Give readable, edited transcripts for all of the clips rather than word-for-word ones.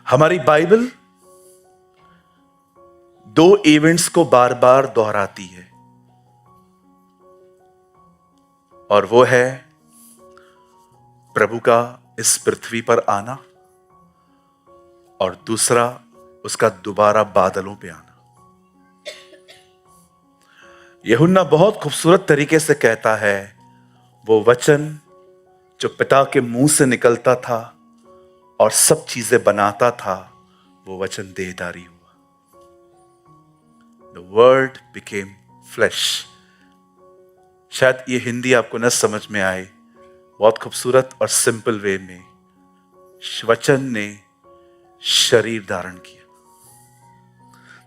हमारी बाइबल दो इवेंट्स को बार बार दोहराती है, और वो है प्रभु का इस पृथ्वी पर आना और दूसरा उसका दोबारा बादलों पे आना। यूहन्ना बहुत खूबसूरत तरीके से कहता है, वो वचन जो पिता के मुंह से निकलता था और सब चीजें बनाता था, वो वचन देहधारी हुआ। The word became flesh। शायद ये हिंदी आपको न समझ में आए, बहुत खूबसूरत और सिंपल वे में वचन ने शरीर धारण किया।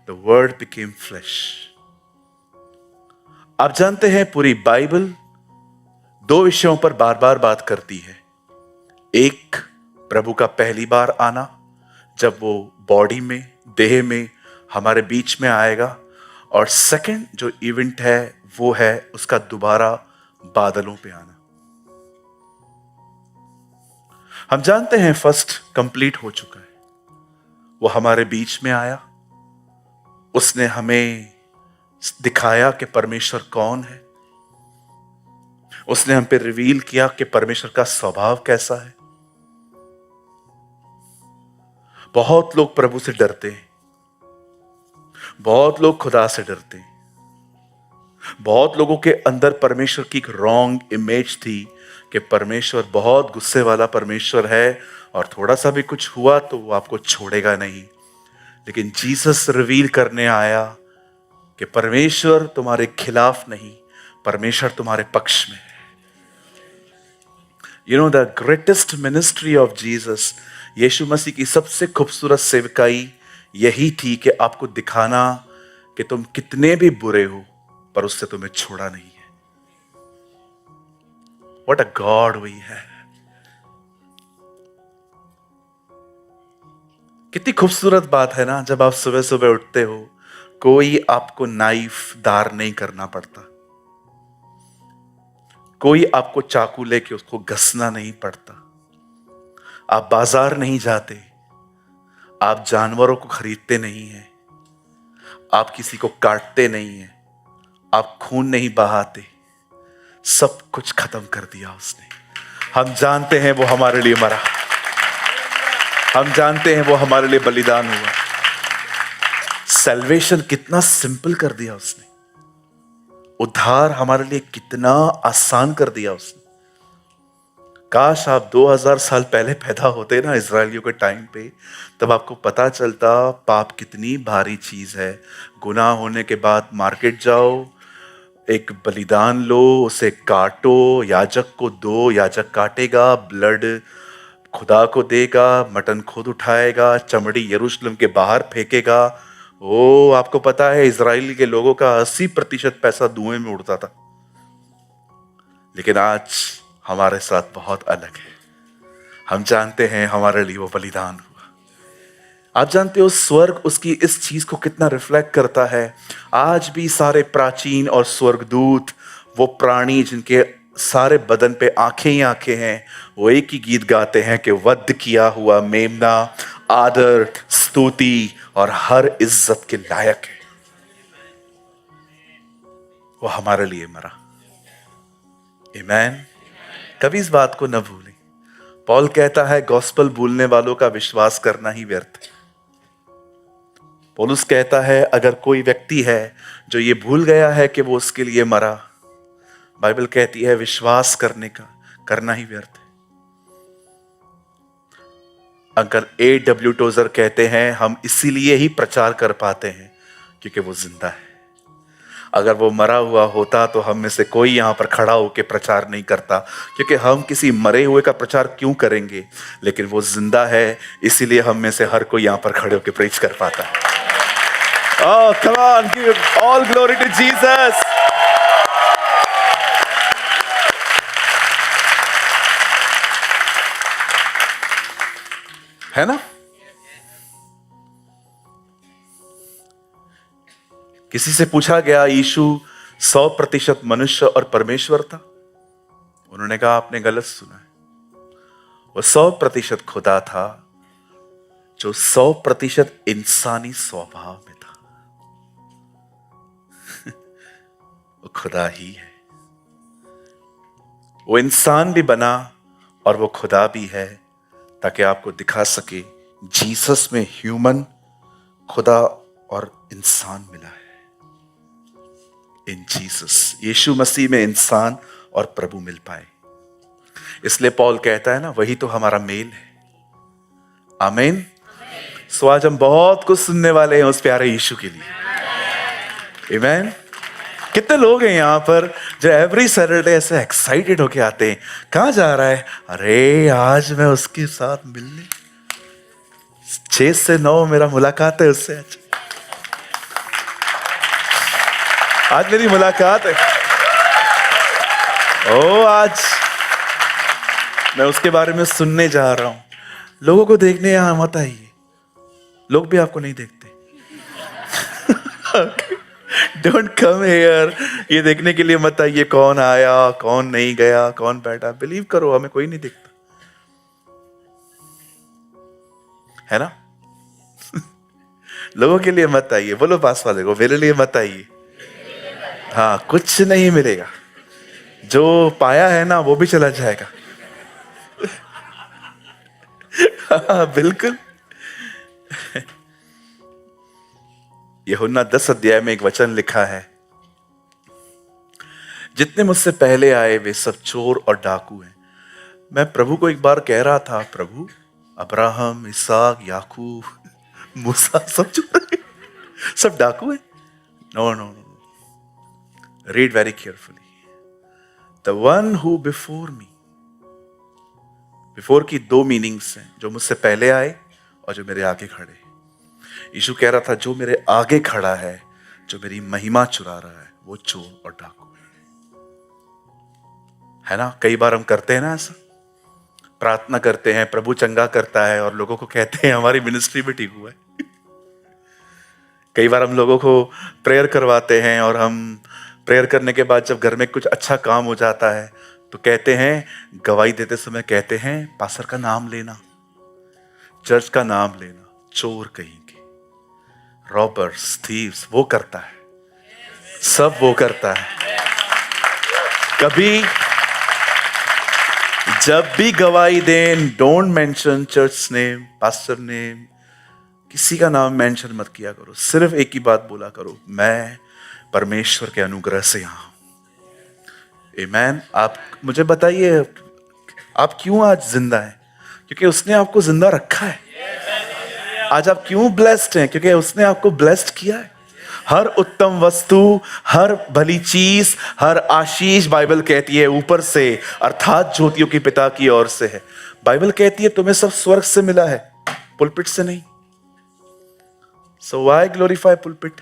The word became flesh। आप जानते हैं पूरी बाइबल दो विषयों पर बार बार बात करती है। एक, प्रभु का पहली बार आना, जब वो बॉडी में, देह में हमारे बीच में आएगा, और सेकंड जो इवेंट है वो है उसका दोबारा बादलों पे आना। हम जानते हैं फर्स्ट कंप्लीट हो चुका है। वो हमारे बीच में आया, उसने हमें दिखाया कि परमेश्वर कौन है, उसने हम पे रिवील किया कि परमेश्वर का स्वभाव कैसा है। बहुत लोग प्रभु से डरते हैं, बहुत लोग खुदा से डरते हैं, बहुत लोगों के अंदर परमेश्वर की एक रॉन्ग इमेज थी कि परमेश्वर बहुत गुस्से वाला परमेश्वर है और थोड़ा सा भी कुछ हुआ तो वो आपको छोड़ेगा नहीं। लेकिन जीसस रिवील करने आया कि परमेश्वर तुम्हारे खिलाफ नहीं, परमेश्वर तुम्हारे पक्ष में है। You know the greatest ministry of Jesus, Yeshu Masih की सबसे खूबसूरत सेवकाई यही थी कि आपको दिखाना कि तुम कितने भी बुरे हो पर उससे तुम्हें छोड़ा नहीं है। व्हाट अ गॉड वी है। कितनी खूबसूरत बात है ना, जब आप सुबह सुबह उठते हो, कोई आपको नाइफ धार नहीं करना पड़ता, कोई आपको चाकू लेके उसको घसना नहीं पड़ता, आप बाजार नहीं जाते, आप जानवरों को खरीदते नहीं हैं, आप किसी को काटते नहीं हैं, आप खून नहीं बहाते, सब कुछ खत्म कर दिया उसने। हम जानते हैं वो हमारे लिए मरा, हम जानते हैं वो हमारे लिए बलिदान हुआ। सैल्वेशन कितना सिंपल कर दिया उसने, उद्धार हमारे लिए कितना आसान कर दिया उसने। काश आप 2000 साल पहले पैदा होते ना इजरायलियों के टाइम पे, तब आपको पता चलता पाप कितनी भारी चीज है। गुनाह होने के बाद मार्केट जाओ, एक बलिदान लो, उसे काटो, याजक को दो, याजक काटेगा, ब्लड खुदा को देगा, मटन खुद उठाएगा, चमड़ी यरूशलेम के बाहर फेंकेगा। ओ, आपको पता है इजराइल के लोगों का 80% पैसा धुएं में उड़ता था। लेकिन आज हमारे साथ बहुत अलग है। हम जानते हैं हमारे लिए वो बलिदान हुआ। आप जानते हो स्वर्ग उसकी इस चीज को कितना रिफ्लेक्ट करता है। आज भी सारे प्राचीन और स्वर्गदूत, वो प्राणी जिनके सारे बदन पे आंखें ही आंखें हैं, वो एक ही गीत गाते हैं कि वध किया हुआ मेमना आदर, स्तुति और हर इज्जत के लायक है। वो हमारे लिए मरा। आमीन। कभी इस बात को न भूलें। पौल कहता है गॉस्पेल भूलने वालों का विश्वास करना ही व्यर्थ है। पौलुस कहता है अगर कोई व्यक्ति है जो ये भूल गया है कि वो उसके लिए मरा, बाइबल कहती है विश्वास करना ही व्यर्थ है। Uncle A.W. टोजर कहते हैं हम इसीलिए ही प्रचार कर पाते हैं क्योंकि वो जिंदा है। अगर वो मरा हुआ होता तो हम में से कोई यहां पर खड़ा होकर प्रचार नहीं करता, क्योंकि हम किसी मरे हुए का प्रचार क्यों करेंगे। लेकिन वो जिंदा है, इसीलिए हम में से हर कोई यहां पर खड़े होकर प्रीच कर पाता है। Oh, come on, give all glory to Jesus. है ना? किसी से पूछा गया यीशु 100% मनुष्य और परमेश्वर था? उन्होंने कहा आपने गलत सुना है। वो 100% खुदा था, जो 100% इंसानी स्वभाव में था, वो खुदा ही है। वो इंसान भी बना और वो खुदा भी है, ताकि आपको दिखा सके जीसस में ह्यूमन, खुदा और इंसान मिला है। इन जीसस, यीशु मसीह में इंसान और प्रभु मिल पाए। इसलिए पौल कहता है ना, वही तो हमारा मेल है। आमीन। सो आज हम बहुत कुछ सुनने वाले हैं उस प्यारे यीशु के लिए। आमीन। कितने लोग हैं यहाँ पर जो एवरी सैटरडे ऐसे एक्साइटेड होके आते हैं? कहाँ जा रहा है? अरे आज मैं उसके साथ मिलने 6 से 9 मेरा मुलाकात है उससे। आज मेरी मुलाकात है। ओ आज मैं उसके बारे में सुनने जा रहा हूं। लोगों को देखने यहां मत आइए, लोग भी आपको नहीं देखते। डोंट कम हियर, ये देखने के लिए मत आइए कौन आया कौन नहीं गया, कौन बैठा। बिलीव करो, हमें कोई नहीं दिखता, है ना। लोगों के लिए मत आइए। बोलो पास वाले को, मेरे लिए मत आइए। हाँ, कुछ नहीं मिलेगा। जो पाया है ना वो भी चला जाएगा। हाँ, बिल्कुल। यूहन्ना 10 अध्याय में एक वचन लिखा है, जितने मुझसे पहले आए वे सब चोर और डाकू हैं। मैं प्रभु को एक बार कह रहा था, प्रभु अब्राहम, इसहाक, याकूब, मूसा सब चोर हैं, सब डाकू हैं? No no no, read very carefully. The one who before me, before की 2 मीनिंग्स हैं, जो मुझसे पहले आए और जो मेरे आगे खड़े। यीशु कह रहा था, जो मेरे आगे खड़ा है, जो मेरी महिमा चुरा रहा है, वो चोर और डाकू है ना। कई बार हम करते हैं ना ऐसा, प्रार्थना करते हैं, प्रभु चंगा करता है और लोगों को कहते हैं हमारी मिनिस्ट्री भी ठीक हुआ है। कई बार हम लोगों को प्रेयर करवाते हैं और हम प्रेयर करने के बाद जब घर में कुछ अच्छा काम हो जाता है तो कहते हैं, गवाही देते समय कहते हैं, पास्टर का नाम लेना, चर्च का नाम लेना। चोर कहेंगे, रॉबर्स, थीव्स, वो करता है, सब वो करता है। कभी जब भी गवाही दें, don't mention church name, pastor name, किसी का नाम मेंशन मत किया करो। सिर्फ एक ही बात बोला करो, मैं परमेश्वर के अनुग्रह से यहां हूं। आमीन। आप मुझे बताइए, आप क्यों आज जिंदा हैं? क्योंकि उसने आपको जिंदा रखा है। आज आप क्यों ब्लेस्ड हैं? क्योंकि उसने आपको ब्लेस्ड किया है। हर उत्तम वस्तु, हर भली चीज, हर आशीष, बाइबल कहती है ऊपर से, अर्थात ज्योतियों के पिता की ओर से है। बाइबल कहती है तुम्हें सब स्वर्ग से मिला है, पुलपिट से नहीं। So why glorify pulpit?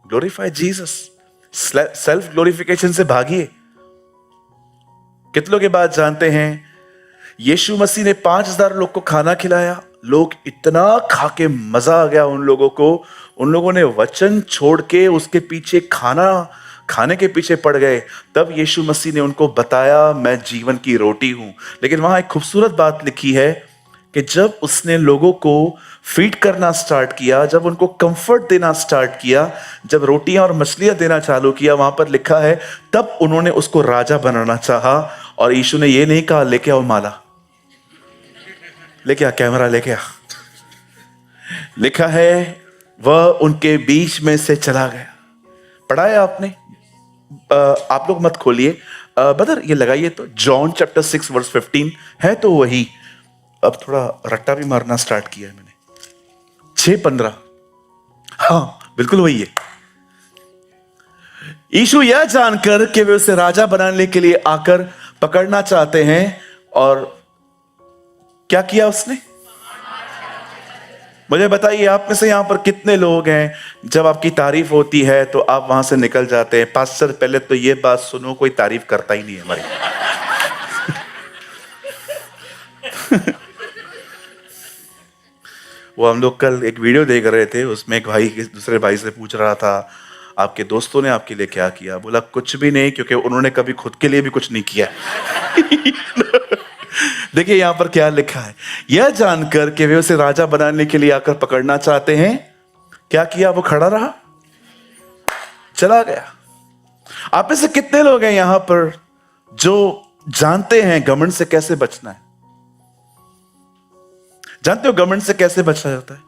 Glorify Jesus. Self glorification से भागिए। कितने लोग ये बात जानते हैं, यीशु मसीह ने 5000 लोग को खाना खिलाया। लोग इतना खा के मजा आ गया उन लोगों को, उन लोगों ने वचन छोड़ के उसके पीछे खाना खाने के पीछे पड़ गए। तब यीशु मसीह ने उनको बताया, मैं जीवन की रोटी हूं। लेकिन वहां एक खूबसूरत बात लिखी है कि जब उसने लोगों को फीड करना स्टार्ट किया, जब उनको कंफर्ट देना स्टार्ट किया, जब रोटियां और मछलियां देना चालू किया, वहां पर लिखा है तब उन्होंने उसको राजा बनाना चाहा। और यीशु ने ये नहीं कहा लेके आओ माला, लेके आ कैमरा, लेके आ। लिखा है वह उनके बीच में से चला गया। पढ़ा है आपने? आप लोग मत खोलिए, बदर ये लगाइए तो, जॉन चैप्टर 6 वर्स 15 है तो वही। अब थोड़ा रट्टा भी मारना स्टार्ट किया है मैंने। 6:15, हाँ बिल्कुल वही है। यीशु यह जानकर कि वे उसे राजा बनाने के लिए आकर पकड़ना चाहते हैं, और क्या किया उसने? मुझे बताइए, आप में से यहां पर कितने लोग हैं जब आपकी तारीफ होती है तो आप वहां से निकल जाते हैं, पास्टर पहले तो ये बात सुनो, कोई तारीफ करता ही नहीं है हमारी। वो हम लोग कल एक वीडियो देख रहे थे, उसमें एक भाई दूसरे भाई से पूछ रहा था, आपके दोस्तों ने आपके लिए क्या किया? बोला कुछ भी नहीं, क्योंकि उन्होंने कभी खुद के लिए भी कुछ नहीं किया। देखिए यहां पर क्या लिखा है, यह जानकर कि वे उसे राजा बनाने के लिए आकर पकड़ना चाहते हैं, क्या किया, वो खड़ा रहा, चला गया। आप में से कितने लोग हैं यहां पर जो जानते हैं घमंड से कैसे बचना है? जानते हो घमंड से कैसे बचा जाता है?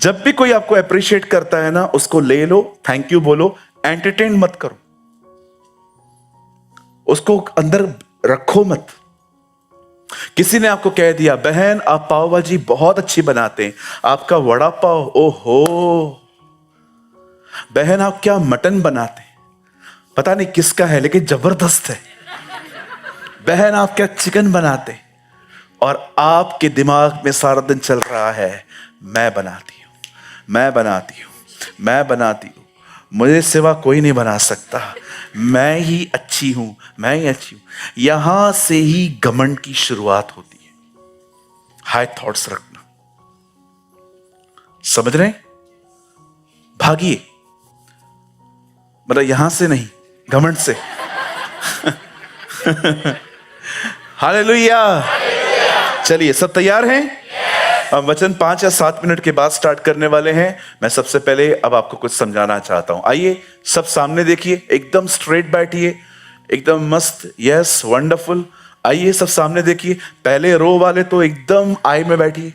जब भी कोई आपको अप्रिशिएट करता है ना, उसको ले लो, थैंक यू बोलो, एंटरटेन मत करो, उसको अंदर रखो मत। किसी ने आपको कह दिया, बहन आप पाव भाजी बहुत अच्छी बनाते हैं, आपका वड़ा पाव, ओहो, बहन आप क्या मटन बनाते हैं, पता नहीं किसका है लेकिन जबरदस्त है। बहन आप क्या चिकन बनाते हैं, और आपके दिमाग में सारा दिन चल रहा है, मैं बनाती हूं, मैं बनाती हूं, मैं बनाती हूं, मुझे सिवा कोई नहीं बना सकता, मैं ही अच्छी हूं, मैं ही अच्छी हूं। यहां से ही घमंड की शुरुआत होती है। हाई थॉट्स रखना, समझ रहे हैं? भागिए, मतलब यहां से नहीं, घमंड से। हालेलुया। चलिए सब तैयार हैं? हम वचन 5 या 7 मिनट के बाद स्टार्ट करने वाले हैं। मैं सबसे पहले अब आपको कुछ समझाना चाहता हूं। आइए सब सामने देखिए, एकदम स्ट्रेट बैठिए, एकदम मस्त, यस वंडरफुल। आइए सब सामने देखिए। पहले रो वाले तो एकदम आई में बैठिए,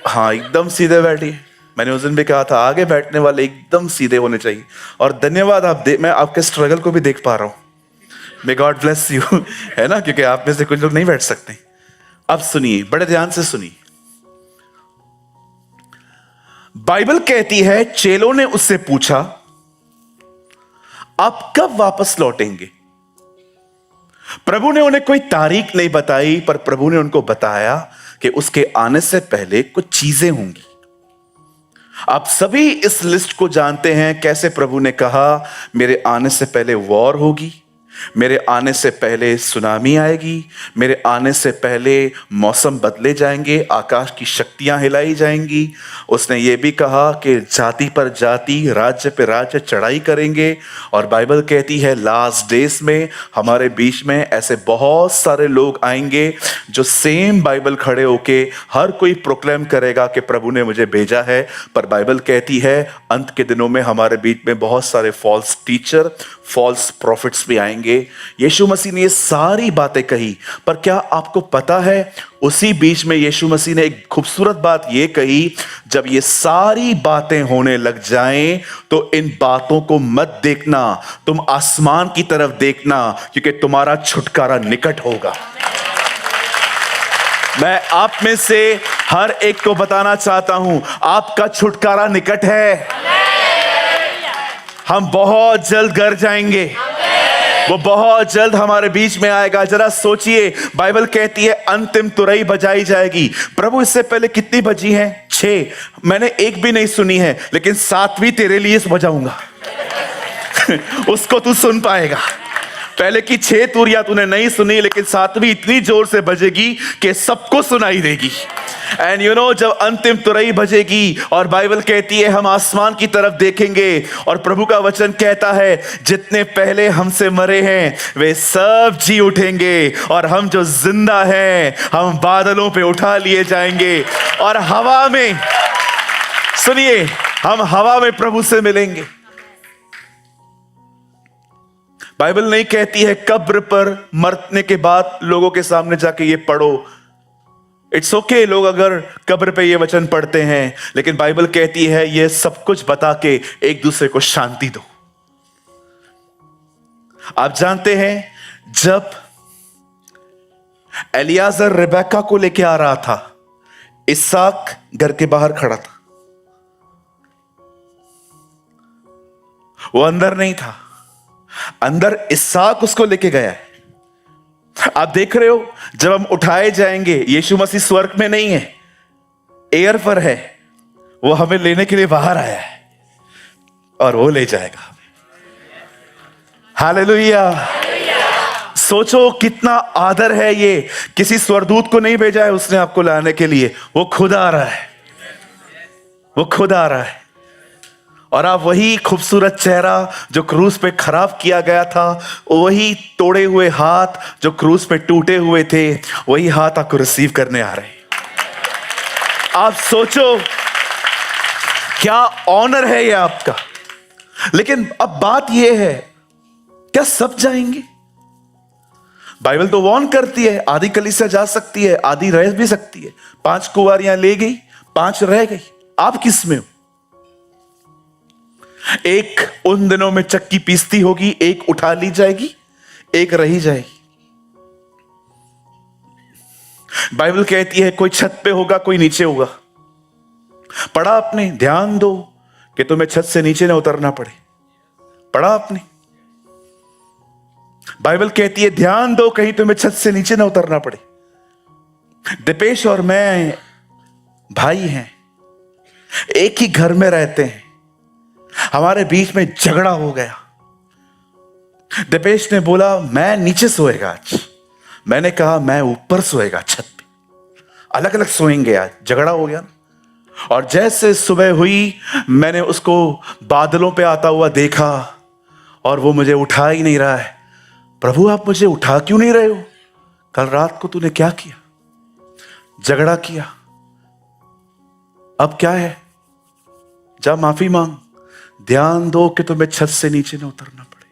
हाँ एकदम सीधे बैठिए। मैंने उस दिन भी कहा था आगे बैठने वाले एकदम सीधे होने चाहिए। और धन्यवाद, मैं आपके स्ट्रगल को भी देख पा रहा हूं। मे गॉड ब्लेस यू, है ना, क्योंकि आप में से कुछ लोग नहीं बैठ सकते। अब सुनिए, बड़े ध्यान से सुनिए। बाइबल कहती है, चेलों ने उससे पूछा, आप कब वापस लौटेंगे? प्रभु ने उन्हें कोई तारीख नहीं बताई, पर प्रभु ने उनको बताया कि उसके आने से पहले कुछ चीजें होंगी। आप सभी इस लिस्ट को जानते हैं। कैसे प्रभु ने कहा, मेरे आने से पहले वॉर होगी, मेरे आने से पहले सुनामी आएगी, मेरे आने से पहले मौसम बदले जाएंगे, आकाश की शक्तियां हिलाई जाएंगी। उसने ये भी कहा कि जाति पर जाति, राज्य पे राज्य चढ़ाई करेंगे। और बाइबल कहती है लास्ट डेज में हमारे बीच में ऐसे बहुत सारे लोग आएंगे जो सेम बाइबल खड़े होके हर कोई प्रोक्लेम करेगा कि प्रभु ने मुझे भेजा है। पर बाइबल कहती है अंत के दिनों में हमारे बीच में बहुत सारे फॉल्स टीचर, फॉल्स प्रॉफिट्स भी आएंगे। यीशु मसीह ने ये सारी बातें कही, पर क्या आपको पता है उसी बीच में यीशु मसीह ने एक खूबसूरत बात ये कही, जब ये सारी बातें होने लग जाएं तो इन बातों को मत देखना, तुम आसमान की तरफ देखना, क्योंकि तुम्हारा छुटकारा निकट होगा। मैं आप में से हर एक को बताना चाहता हूं, आपका छुटकारा निकट है। हम बहुत जल्द घर जाएंगे, वो बहुत जल्द हमारे बीच में आएगा। जरा सोचिए, बाइबल कहती है अंतिम तुरई बजाई जाएगी। प्रभु इससे पहले कितनी बजी हैं? 6। मैंने एक भी नहीं सुनी है, लेकिन 7वीं तेरे लिए बजाऊंगा। उसको तू सुन पाएगा। पहले की 6 तुरियां तूने नहीं सुनी, लेकिन 7वीं इतनी जोर से बजेगी कि सबको सुनाई देगी। एंड यू नो, जब अंतिम तुरई बजेगी और बाइबल कहती है हम आसमान की तरफ देखेंगे, और प्रभु का वचन कहता है जितने पहले हमसे मरे हैं वे सब जी उठेंगे, और हम जो जिंदा हैं हम बादलों पे उठा लिए जाएंगे, और हवा में, सुनिए, हम हवा में प्रभु से मिलेंगे। बाइबल नहीं कहती है कब्र पर मरने के बाद लोगों के सामने जाके ये पढ़ो। इट्स ओके लोग अगर कब्र पे ये वचन पढ़ते हैं, लेकिन बाइबल कहती है ये सब कुछ बता के एक दूसरे को शांति दो। आप जानते हैं जब एलियाजर रिबेका को लेके आ रहा था, इसहाक घर के बाहर खड़ा था, वो अंदर नहीं था, अंदर इसहाक उसको लेके गया है। आप देख रहे हो, जब हम उठाए जाएंगे, यीशु मसीह स्वर्ग में नहीं है, एयर पर है, वो हमें लेने के लिए बाहर आया है और वो ले जाएगा हमें। हालेलुया। सोचो कितना आदर है ये। किसी स्वर्गदूत को नहीं भेजा है उसने आपको लाने के लिए, वो खुद आ रहा है, वो खुद आ रहा है। और आप वही खूबसूरत चेहरा जो क्रूस पे खराब किया गया था, वही तोड़े हुए हाथ जो क्रूस पे टूटे हुए थे, वही हाथ आपको रिसीव करने आ रहे हैं। आप सोचो क्या ऑनर है ये आपका। लेकिन अब बात यह है, क्या सब जाएंगे? बाइबल तो वार्न करती है, आधी कलीसिया जा सकती है, आधी रह भी सकती है। 5 कुंवारियां ले गई, 5 रह गई। आप किस में हो? एक उन दिनों में चक्की पीसती होगी, एक उठा ली जाएगी, एक रही जाएगी। बाइबल कहती है कोई छत पे होगा, कोई नीचे होगा। पढ़ा आपने? ध्यान दो कि तुम्हें छत से नीचे ना उतरना पड़े। पढ़ा आपने? बाइबल कहती है ध्यान दो कहीं तुम्हें छत से नीचे ना उतरना पड़े। दीपेश और मैं भाई हैं, एक ही घर में रहते हैं, हमारे बीच में झगड़ा हो गया। दीपेश ने बोला मैं नीचे सोएगा आज, मैंने कहा मैं ऊपर सोएगा छत पे, अलग अलग सोएंगे आज। झगड़ा हो गया। और जैसे सुबह हुई मैंने उसको बादलों पे आता हुआ देखा और वो मुझे उठा ही नहीं रहा है। प्रभु आप मुझे उठा क्यों नहीं रहे हो? कल रात को तूने क्या किया? झगड़ा किया। अब क्या है? जा माफी मांग, ध्यान दो कि तुम्हें छत से नीचे ना उतरना पड़े।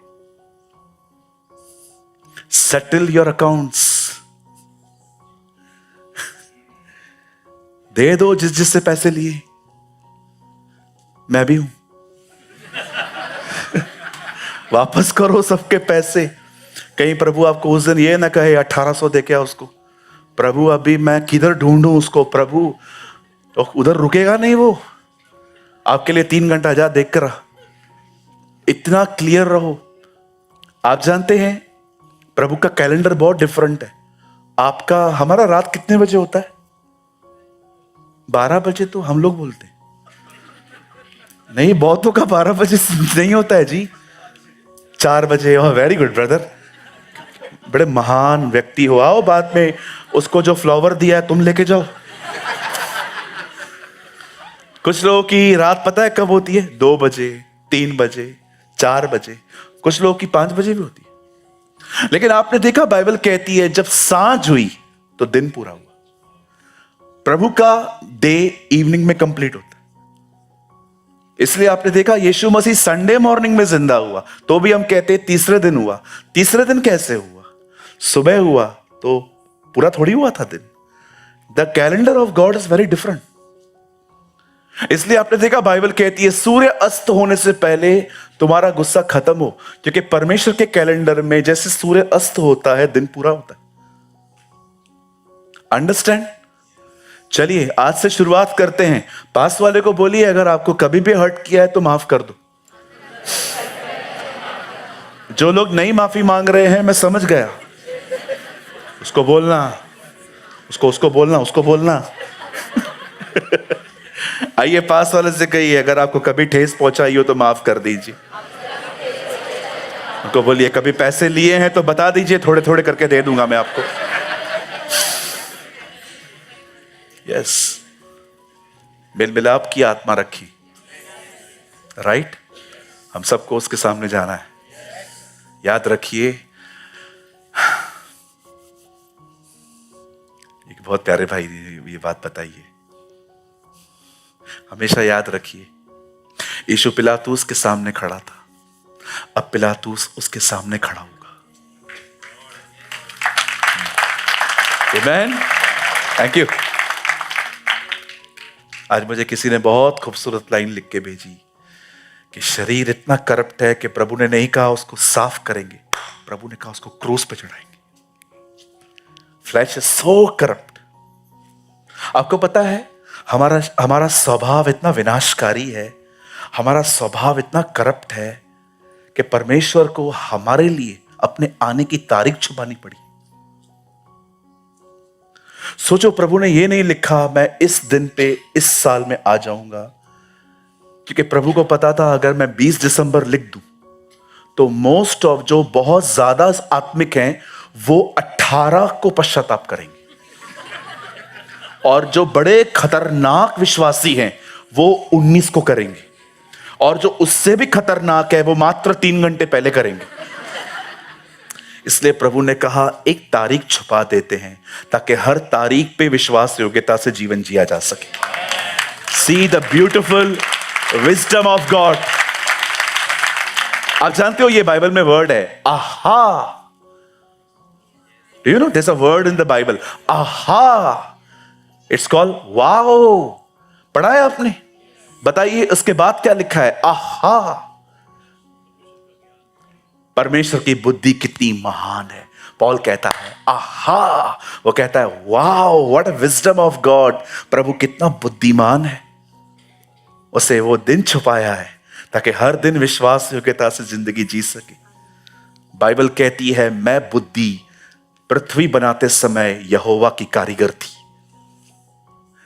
Settle your accounts. दे दो जिससे पैसे लिए। मैं भी हूं। वापस करो सबके पैसे। कहीं प्रभु आपको उस दिन ये ना कहे 1800 दे के उसको। प्रभु अभी मैं किधर ढूंढूं उसको? प्रभु तो उधर रुकेगा नहीं वो। आपके लिए 3 घंटा जा देख कर रहा। इतना क्लियर रहो। आप जानते हैं प्रभु का कैलेंडर बहुत डिफरेंट है। आपका हमारा रात कितने बजे होता है? 12 बजे तो हम लोग बोलते हैं। नहीं, बहुतों का 12 बजे नहीं होता है जी, 4 बजे। वेरी गुड ब्रदर, बड़े महान व्यक्ति हो। आओ बाद में उसको जो फ्लावर दिया है तुम लेके जाओ। कुछ लोगों की रात पता है कब होती है? 2 बजे, 3 बजे, 4 बजे। कुछ लोगों की 5 बजे भी होती है। लेकिन आपने देखा बाइबल कहती है जब सांझ हुई तो दिन पूरा हुआ। प्रभु का डे इवनिंग में कंप्लीट होता है। इसलिए आपने देखा यीशु मसीह संडे मॉर्निंग में जिंदा हुआ तो भी हम कहते हैं तीसरे दिन हुआ। तीसरे दिन कैसे हुआ? सुबह हुआ तो पूरा थोड़ी हुआ था दिन। The calendar of God is very different. इसलिए आपने देखा बाइबल कहती है सूर्य अस्त होने से पहले तुम्हारा गुस्सा खत्म हो, क्योंकि परमेश्वर के कैलेंडर में जैसे सूर्य अस्त होता है दिन पूरा होता है। अंडरस्टैंड? चलिए आज से शुरुआत करते हैं। पास वाले को बोलिए अगर आपको कभी भी हर्ट किया है तो माफ कर दो। जो लोग नहीं माफी मांग रहे हैं मैं समझ गया। उसको बोलना, उसको बोलना। आइए पास वाले से कहिए अगर आपको कभी ठेस पहुंचाई हो तो माफ कर दीजिए। उनको बोलिए कभी पैसे लिए हैं तो बता दीजिए, थोड़े थोड़े करके दे दूंगा मैं आपको। यस, मेल मिलाप की आत्मा रखी। राइट? हम सबको उसके सामने जाना है। याद रखिए, एक बहुत प्यारे भाई ने ये बात बताई है, हमेशा याद रखिए। यीशु पिलातूस के सामने खड़ा था, अब पिलातूस उसके सामने खड़ा होगा। आमीन। Thank you. आज मुझे किसी ने बहुत खूबसूरत लाइन लिख के भेजी कि शरीर इतना करप्ट है कि प्रभु ने नहीं कहा उसको साफ करेंगे, प्रभु ने कहा उसको क्रूस पे चढ़ाएंगे। Flesh is so corrupt. आपको पता है हमारा स्वभाव इतना विनाशकारी है, हमारा स्वभाव इतना करप्ट है कि परमेश्वर को हमारे लिए अपने आने की तारीख छुपानी पड़ी। सोचो, प्रभु ने यह नहीं लिखा मैं इस दिन पे इस साल में आ जाऊंगा, क्योंकि प्रभु को पता था अगर मैं 20 दिसंबर लिख दूं तो मोस्ट ऑफ जो बहुत ज्यादा आत्मिक हैं वो 18 को पश्चाताप करेंगे, और जो बड़े खतरनाक विश्वासी हैं वो 19 को करेंगे, और जो उससे भी खतरनाक है वो मात्र 3 घंटे पहले करेंगे। इसलिए प्रभु ने कहा एक तारीख छुपा देते हैं ताकि हर तारीख पे विश्वास योग्यता से जीवन जिया जा सके। See the beautiful wisdom of God. आप जानते हो ये बाइबल में वर्ड है aha. Do you know there is a word in the Bible aha. It's called wow. पढ़ा है आपने? बताइए उसके बाद क्या लिखा है? आहा। परमेश्वर की बुद्धि कितनी महान है। पॉल कहता है आहा। वो कहता है wow what a wisdom of God. प्रभु कितना बुद्धिमान है। उसे वो दिन छुपाया है ताकि हर दिन विश्वास योग्यता से जिंदगी जी सके। बाइबल कहती है मैं बुद्धि पृथ्वी बनाते समय यहोवा की कारीगर थी।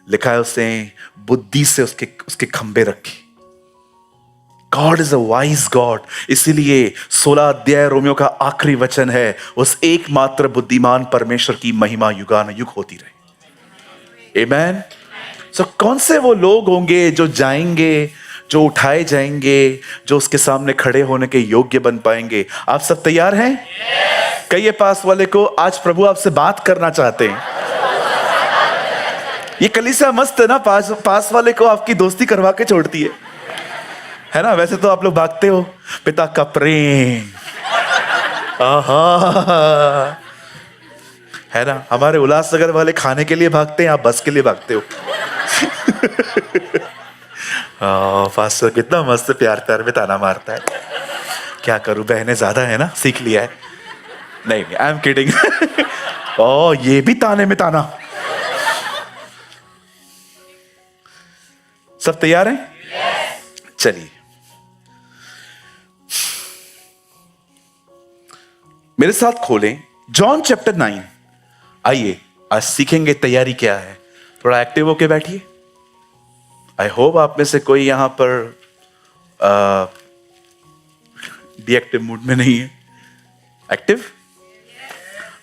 लिखा है उसने बुद्धि से उसके खंबे रखे। God is a wise God. इसीलिए 16 अध्याय रोमियो का आखिरी वचन है उस एकमात्र बुद्धिमान परमेश्वर की महिमा युगानुयुग होती रहे। आमेन। सो कौन से वो लोग होंगे जो जाएंगे, जो उठाए जाएंगे, जो उसके सामने खड़े होने के योग्य बन पाएंगे? आप सब तैयार हैं? कहिए पास वाले को आज प्रभु आपसे बात करना चाहते हैं। ये कलीसिया मस्त है ना, पास वाले को आपकी दोस्ती करवा के छोड़ती है ना? वैसे तो आप लोग भागते हो पिता का प्रेम, आहा, है ना? हमारे उल्लासनगर वाले खाने के लिए भागते हैं, आप बस के लिए भागते हो। पास्टर कितना मस्त प्यार प्यार में ताना मारता है। क्या करूं, बहनें ज्यादा है ना, सीख लिया है। नहीं आई एम किडिंग। ओ ये भी ताने में ताना। सब तैयार हैं? चलिए मेरे साथ खोलें जॉन चैप्टर 9। आइए आज सीखेंगे तैयारी क्या है। थोड़ा एक्टिव होके बैठिए। आई होप आप में से कोई यहां पर डीएक्टिव मूड में नहीं है, एक्टिव।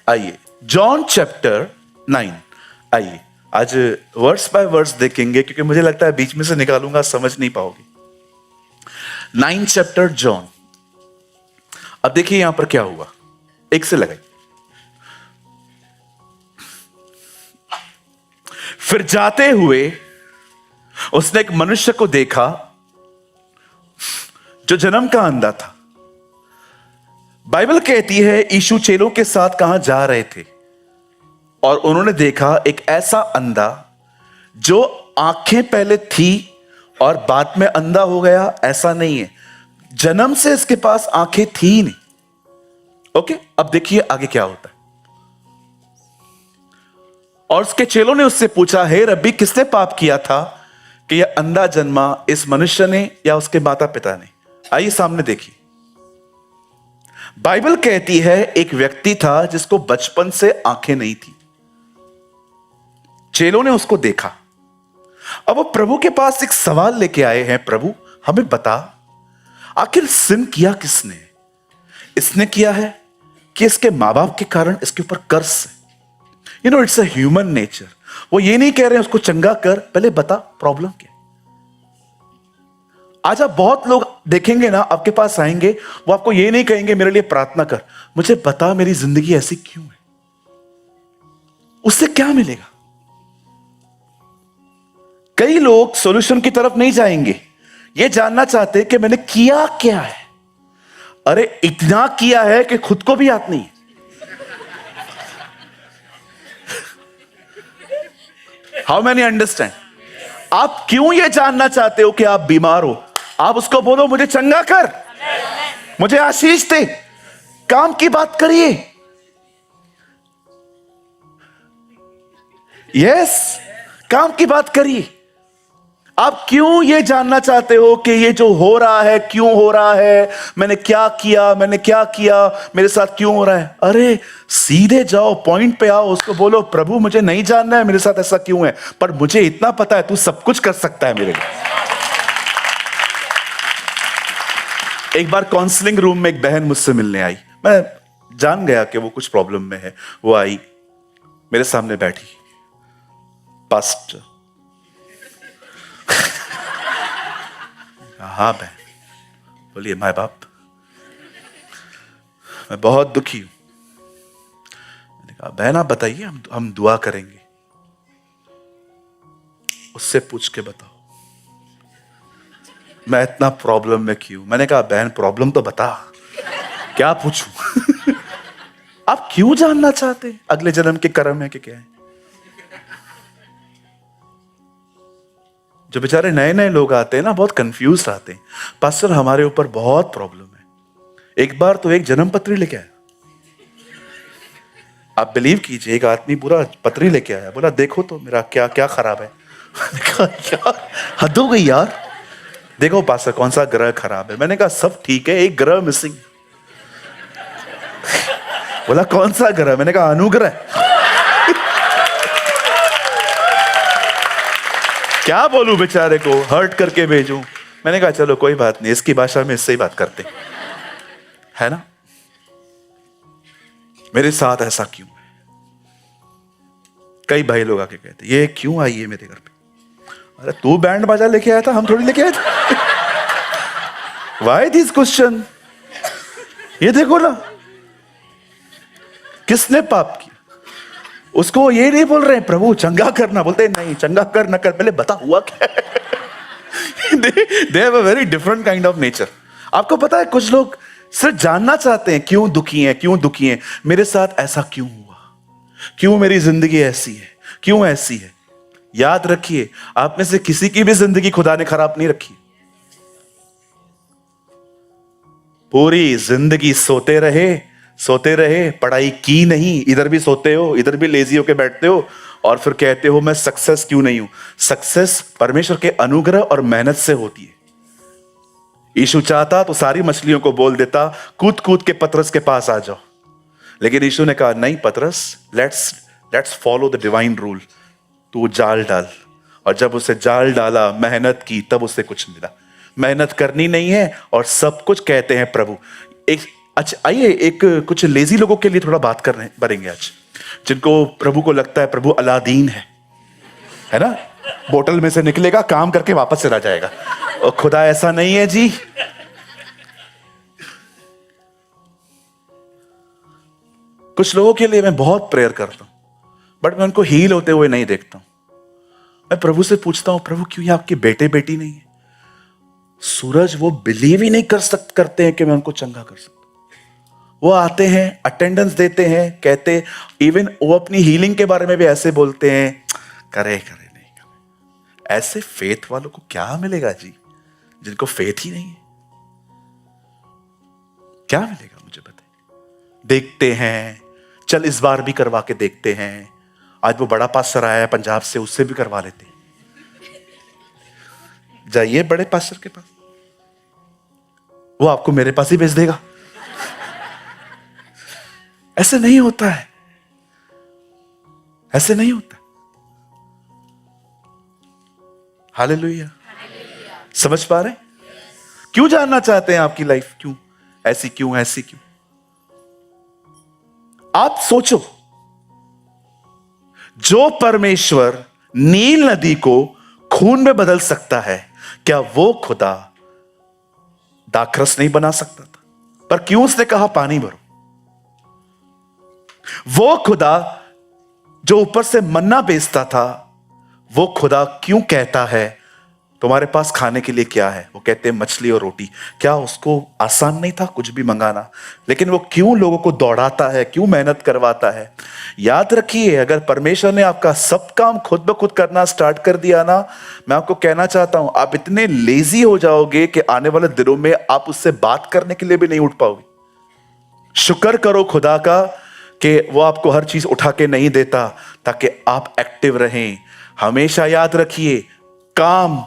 आइए जॉन चैप्टर 9। आइए आज वर्स बाय वर्स देखेंगे क्योंकि मुझे लगता है बीच में से निकालूंगा समझ नहीं पाओगे। 9 चैप्टर जॉन। अब देखिए यहां पर क्या हुआ, एक से लगाई। फिर जाते हुए उसने एक मनुष्य को देखा जो जन्म का अंधा था। बाइबल कहती है यीशु चेलों के साथ कहां जा रहे थे और उन्होंने देखा एक ऐसा अंधा जो आंखें पहले थी और बाद में अंधा हो गया। ऐसा नहीं है, जन्म से इसके पास आंखें थी ही नहीं। ओके, अब देखिए आगे क्या होता है। और उसके चेलों ने उससे पूछा, हे रब्बी, किसने पाप किया था कि यह अंधा जन्मा, इस मनुष्य ने या उसके माता पिता ने? आइए सामने देखिए। बाइबल कहती है एक व्यक्ति था जिसको बचपन से आंखें नहीं थी। चेलों ने उसको देखा। अब वो प्रभु के पास एक सवाल लेके आए हैं, प्रभु हमें बता आखिर सिन किया किसने? इसने किया है कि इसके मां बाप के कारण इसके ऊपर कर्ज है? You no it's a human nature. वो ये नहीं कह रहे हैं उसको चंगा कर, पहले बता प्रॉब्लम क्या। आज आप बहुत लोग देखेंगे ना, आपके पास आएंगे, वो आपको ये नहीं कहेंगे मेरे लिए प्रार्थना कर, मुझे बता मेरी जिंदगी ऐसी क्यों है। उससे क्या मिलेगा? कई लोग सॉल्यूशन की तरफ नहीं जाएंगे, ये जानना चाहते हैं कि मैंने किया क्या है। अरे इतना किया है कि खुद को भी याद नहीं है। How many understand? आप क्यों ये जानना चाहते हो कि आप बीमार हो? आप उसको बोलो मुझे चंगा कर, मुझे आशीष दे, काम की बात करिए। यस, काम की बात करिए। आप क्यों ये जानना चाहते हो कि ये जो हो रहा है क्यों हो रहा है, मैंने क्या किया, मैंने क्या किया, मेरे साथ क्यों हो रहा है? अरे सीधे जाओ, पॉइंट पे आओ, उसको बोलो प्रभु मुझे नहीं जानना है मेरे साथ ऐसा क्यों है, पर मुझे इतना पता है तू सब कुछ कर सकता है मेरे लिए। एक बार काउंसलिंग रूम में एक बहन मुझसे मिलने आई। मैं जान गया कि वो कुछ प्रॉब्लम में है। वो आई, मेरे सामने बैठी, पास्टर हाँ बहन। बोलिए माय बाप, मैं बहुत दुखी हूं। मैंने कहा बहन आप बताइए, हम दुआ करेंगे। उससे पूछ के बताओ मैं इतना प्रॉब्लम में क्यों। मैंने कहा बहन प्रॉब्लम तो बता, क्या पूछूं? आप क्यों जानना चाहते हैं अगले जन्म के कर्म है कि क्या है? जो बेचारे नए नए लोग आते हैं ना, बहुत कंफ्यूज आते हैं। पास्टर हमारे ऊपर बहुत प्रॉब्लम है। एक बार तो एक जन्म पत्री लेके आया, आप बिलीव कीजिए, एक आदमी पूरा पत्री लेके आया, बोला देखो तो मेरा क्या क्या खराब है। मैंने कहा यार हद हो गई यार। देखो पास्टर कौन सा ग्रह खराब है। मैंने कहा सब ठीक है, एक ग्रह मिसिंग। बोला कौन सा ग्रह? मैंने कहा अनुग्रह। क्या बोलूं बेचारे को, हर्ट करके भेजूं? मैंने कहा चलो कोई बात नहीं, इसकी भाषा में इससे ही बात करते है ना। मेरे साथ ऐसा क्यों है? कई भाई लोग आके कहते ये क्यों आई है मेरे घर पे? अरे तू बैंड बाजा लेके आया था, हम थोड़ी लेके आए थे। Why this question? ये देखो ना किसने पाप किया। उसको ये नहीं बोल रहे प्रभु चंगा करना, बोलते नहीं चंगा कर न कर, पहले बता हुआ क्या। They have a very different kind of nature. आपको पता है कुछ लोग सिर्फ जानना चाहते हैं क्यों दुखी हैं, क्यों दुखी हैं, मेरे साथ ऐसा क्यों हुआ, क्यों मेरी जिंदगी ऐसी है, क्यों ऐसी है। याद रखिए आप में से किसी की भी जिंदगी खुदा ने खराब नहीं रखी। पूरी जिंदगी सोते रहे, पढ़ाई की नहीं, इधर भी सोते हो, इधर भी लेजी होके बैठते हो, और फिर कहते हो मैं सक्सेस क्यों नहीं हूं। सक्सेस परमेश्वर के अनुग्रह और मेहनत से होती है। यीशु चाहता तो सारी मछलियों को बोल देता कूद कूद के पतरस के पास आ जाओ, लेकिन यीशु ने कहा नहीं पतरस, let's follow the divine rule. तू जाल डाल। और जब उसे जाल डाला, मेहनत की, तब उसे कुछ मिला। मेहनत करनी नहीं है और सब कुछ कहते हैं प्रभु। एक अच्छा आइए एक कुछ लेजी लोगों के लिए थोड़ा बात करने बढ़ेंगे आज, जिनको प्रभु को लगता है प्रभु अलादीन है ना, बोतल में से निकलेगा, काम करके वापस चला जाएगा। और खुदा ऐसा नहीं है जी। कुछ लोगों के लिए मैं बहुत प्रेयर करता हूं, बट मैं उनको हील होते हुए नहीं देखता हूं। मैं प्रभु से पूछता हूं प्रभु क्यों ये आपके बेटे बेटी नहीं है? सूरज वो बिलीव ही नहीं करते हैं कि मैं उनको चंगा कर सकता। वो आते हैं, अटेंडेंस देते हैं, कहते, इवन वो अपनी हीलिंग के बारे में भी ऐसे बोलते हैं करे नहीं करे। ऐसे फेथ वालों को क्या मिलेगा जी, जिनको फेथ ही नहीं है? क्या मिलेगा मुझे बताइए। देखते हैं, चल इस बार भी करवा के देखते हैं। आज वो बड़ा पास्टर आया है पंजाब से, उससे भी करवा लेते हैं। जाइए बड़े पास्टर के पास, वो आपको मेरे पास ही भेज देगा। ऐसे नहीं होता है, ऐसे नहीं होता। हालेलुया। समझ पा रहे? क्यों जानना चाहते हैं आपकी लाइफ क्यों ऐसी, क्यों ऐसी, क्यों? आप सोचो, जो परमेश्वर नील नदी को खून में बदल सकता है, क्या वो खुदा दाखरस नहीं बना सकता था? पर क्यों उसने कहा पानी भरो? वो खुदा जो ऊपर से मन्ना बेचता था, वो खुदा क्यों कहता है तुम्हारे पास खाने के लिए क्या है? वो कहते हैं मछली और रोटी। क्या उसको आसान नहीं था कुछ भी मंगाना? लेकिन वो क्यों लोगों को दौड़ाता है, क्यों मेहनत करवाता है? याद रखिए, अगर परमेश्वर ने आपका सब काम खुद ब खुद करना स्टार्ट कर दिया ना, मैं आपको कहना चाहता हूं, आप इतने लेजी हो जाओगे कि आने वाले दिनों में आप उससे बात करने के लिए भी नहीं उठ पाओगे। शुक्र करो खुदा का कि वो आपको हर चीज उठा के नहीं देता, ताकि आप एक्टिव रहें। हमेशा याद रखिए, काम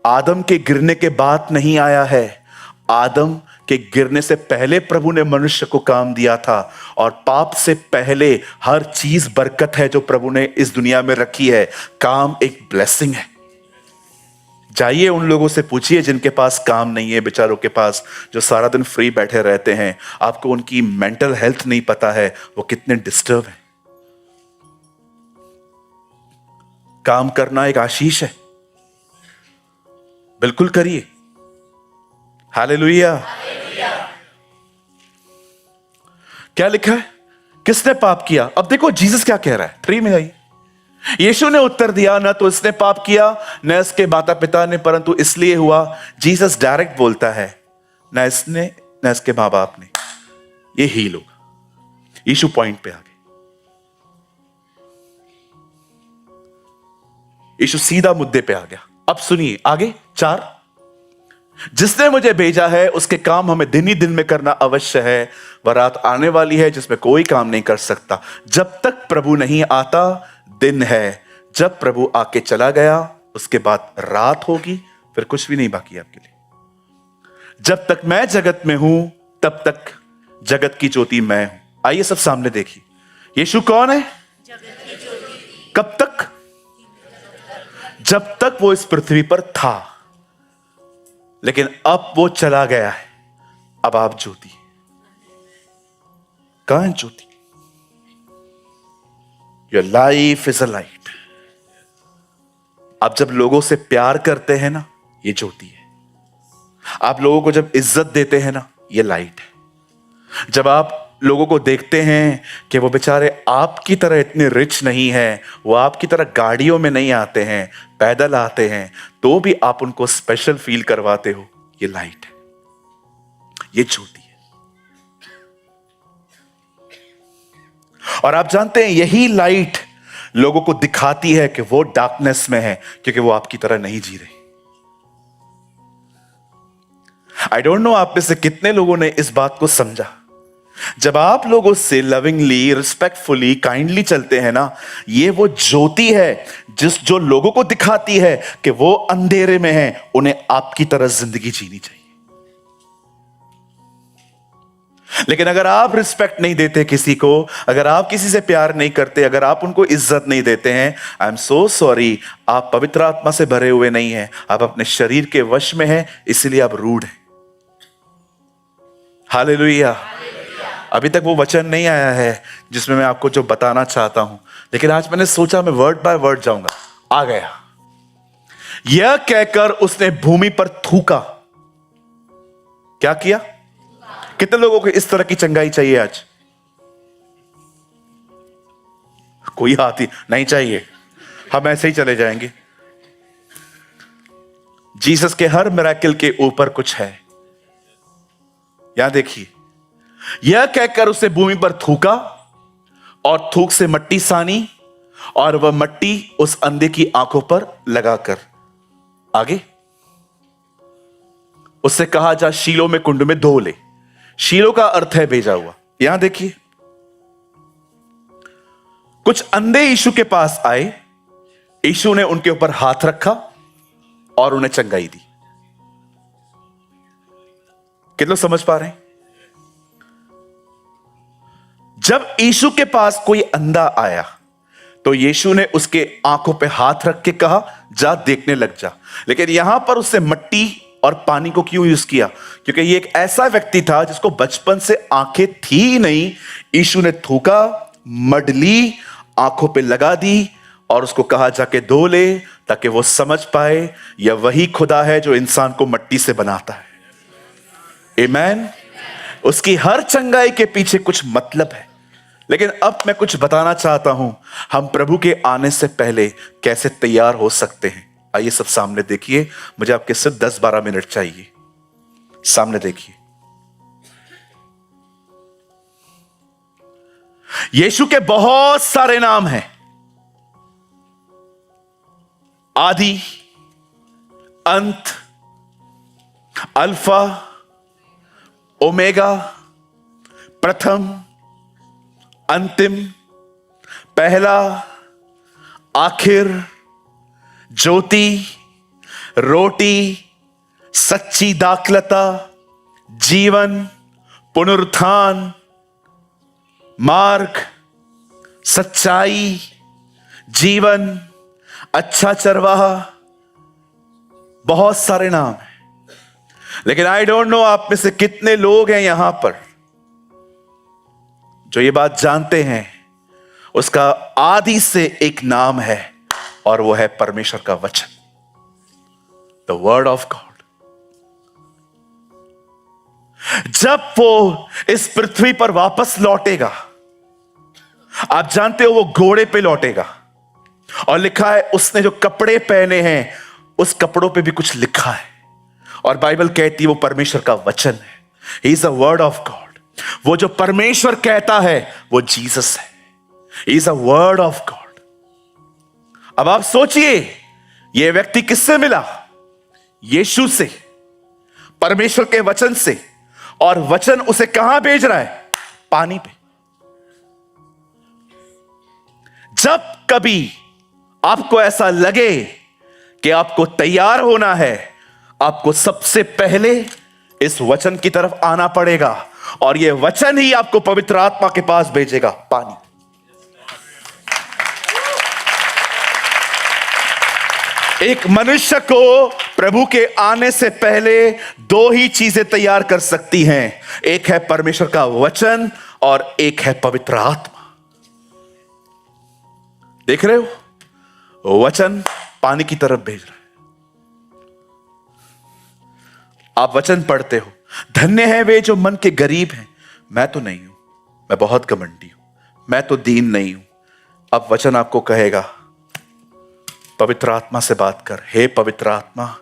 आदम के गिरने के बाद नहीं आया है। आदम के गिरने से पहले प्रभु ने मनुष्य को काम दिया था, और पाप से पहले हर चीज बरकत है जो प्रभु ने इस दुनिया में रखी है। काम एक ब्लेसिंग है। जाइए उन लोगों से पूछिए जिनके पास काम नहीं है, बेचारों के पास, जो सारा दिन फ्री बैठे रहते हैं। आपको उनकी मेंटल हेल्थ नहीं पता है, वो कितने डिस्टर्ब है। काम करना एक आशीष है, बिल्कुल करिए। हालेलुया। क्या लिखा है? किसने पाप किया? अब देखो जीसस क्या कह रहा है, 3 में आइए। यीशु ने उत्तर दिया, न तो इसने पाप किया न इसके माता पिता ने, परंतु इसलिए हुआ। जीसस डायरेक्ट बोलता है, न इसने न इसके मां बाप ने, ये ही लोग। यीशु पॉइंट पे आ गए। यीशु सीधा मुद्दे पे आ गया। अब सुनिए आगे 4, जिसने मुझे भेजा है उसके काम हमें दिन ही दिन में करना अवश्य है। वह रात आने वाली है जिसमें कोई काम नहीं कर सकता। जब तक प्रभु नहीं आता दिन है, जब प्रभु आके चला गया उसके बाद रात होगी, फिर कुछ भी नहीं बाकी आपके लिए। जब तक मैं जगत में हूं तब तक जगत की ज्योति मैं हूं। आइए सब सामने देखिए, यीशु कौन है? कब तक? जब तक वो इस पृथ्वी पर था, लेकिन अब वो चला गया है। अब आप ज्योति। कहां है ज्योति? Your life is a light. आप जब लोगों से प्यार करते हैं ना, ये ज्योति है। आप लोगों को जब इज्जत देते हैं ना, ये लाइट है। जब आप लोगों को देखते हैं कि वो बेचारे आपकी तरह इतने रिच नहीं है, वो आपकी तरह गाड़ियों में नहीं आते हैं, पैदल आते हैं, तो भी आप उनको स्पेशल फील करवाते हो, ये लाइट है, ये ज्योति है। और आप जानते हैं यही लाइट लोगों को दिखाती है कि वो डार्कनेस में है, क्योंकि वो आपकी तरह नहीं जी रहे। आई डोंट नो आप में से कितने लोगों ने इस बात को समझा। जब आप लोगों से लविंगली, रिस्पेक्टफुली, काइंडली चलते हैं ना, ये वो ज्योति है जो लोगों को दिखाती है कि वो अंधेरे में है, उन्हें आपकी तरह जिंदगी जीनी चाहिए। लेकिन अगर आप रिस्पेक्ट नहीं देते किसी को, अगर आप किसी से प्यार नहीं करते, अगर आप उनको इज्जत नहीं देते हैं, आई एम सो सॉरी, आप पवित्र आत्मा से भरे हुए नहीं हैं, आप अपने शरीर के वश में हैं, इसलिए आप रूड हैं। हालेलुया। अभी तक वो वचन नहीं आया है जिसमें मैं आपको जो बताना चाहता हूं, लेकिन आज मैंने सोचा मैं वर्ड बाय वर्ड जाऊंगा। आ गया। यह कहकर उसने भूमि पर थूका। क्या किया? कितने लोगों को इस तरह की चंगाई चाहिए आज? कोई हाथ ही नहीं चाहिए, हम ऐसे ही चले जाएंगे। जीसस के हर मिरेकल के ऊपर कुछ है। यहां देखिए, यह कहकर उसे भूमि पर थूका और थूक से मट्टी सानी, और वह मट्टी उस अंधे की आंखों पर लगाकर आगे उससे कहा, जा शीलो में कुंड में धो ले। शीलो का अर्थ है भेजा हुआ। यहां देखिए, कुछ अंधे यीशु के पास आए, यीशु ने उनके ऊपर हाथ रखा और उन्हें चंगाई दी। कितने समझ पा रहे हैं? जब यीशु के पास कोई अंधा आया तो यीशु ने उसके आंखों पे हाथ रख के कहा, जा देखने लग जा। लेकिन यहां पर उससे मट्टी और पानी को क्यों यूज किया? क्योंकि ये एक ऐसा व्यक्ति था जिसको बचपन से आंखें थी ही नहीं। यीशु ने थूका, मडली, आंखों पे लगा दी और उसको कहा जाके धो ले, ताकि वो समझ पाए यह वही खुदा है जो इंसान को मट्टी से बनाता है। आमीन। उसकी हर चंगाई के पीछे कुछ मतलब है। लेकिन अब मैं कुछ बताना चाहता हूं, हम प्रभु के आने से पहले कैसे तैयार हो सकते हैं। आइए सब सामने देखिए, मुझे आपके सिर्फ 10-12 मिनट चाहिए। सामने देखिए, यीशु के बहुत सारे नाम हैं। आदि, अंत, अल्फा, ओमेगा, प्रथम, अंतिम, पहला, आखिर, ज्योति, रोटी, सच्ची दाखलता, जीवन, पुनरुत्थान, मार्ग, सच्चाई, जीवन, अच्छा चरवाहा। बहुत सारे नाम हैं। लेकिन आई डोंट नो आप में से कितने लोग हैं यहां पर जो ये बात जानते हैं, उसका आदि से एक नाम है और वो है परमेश्वर का वचन, द वर्ड ऑफ गॉड। जब वो इस पृथ्वी पर वापस लौटेगा, आप जानते हो वो घोड़े पे लौटेगा, और लिखा है उसने जो कपड़े पहने हैं उस कपड़ों पे भी कुछ लिखा है, और बाइबल कहती है वो परमेश्वर का वचन है। He is the word of God. वो जो परमेश्वर कहता है वो जीसस है। He is the word of God. अब आप सोचिए, यह व्यक्ति किससे मिला? यीशु से, परमेश्वर के वचन से, और वचन उसे कहां भेज रहा है? पानी पे। जब कभी आपको ऐसा लगे कि आपको तैयार होना है, आपको सबसे पहले इस वचन की तरफ आना पड़ेगा, और यह वचन ही आपको पवित्र आत्मा के पास भेजेगा, पानी। एक मनुष्य को प्रभु के आने से पहले दो ही चीजें तैयार कर सकती हैं, एक है परमेश्वर का वचन और एक है पवित्र आत्मा। देख रहे हो, वचन पानी की तरफ भेज रहा है। आप वचन पढ़ते हो, धन्य है वे जो मन के गरीब हैं। मैं तो नहीं हूं, मैं बहुत घमंडी हूं, मैं तो दीन नहीं हूं। अब वचन आपको कहेगा, पवित्र आत्मा से बात कर, हे पवित्र आत्मा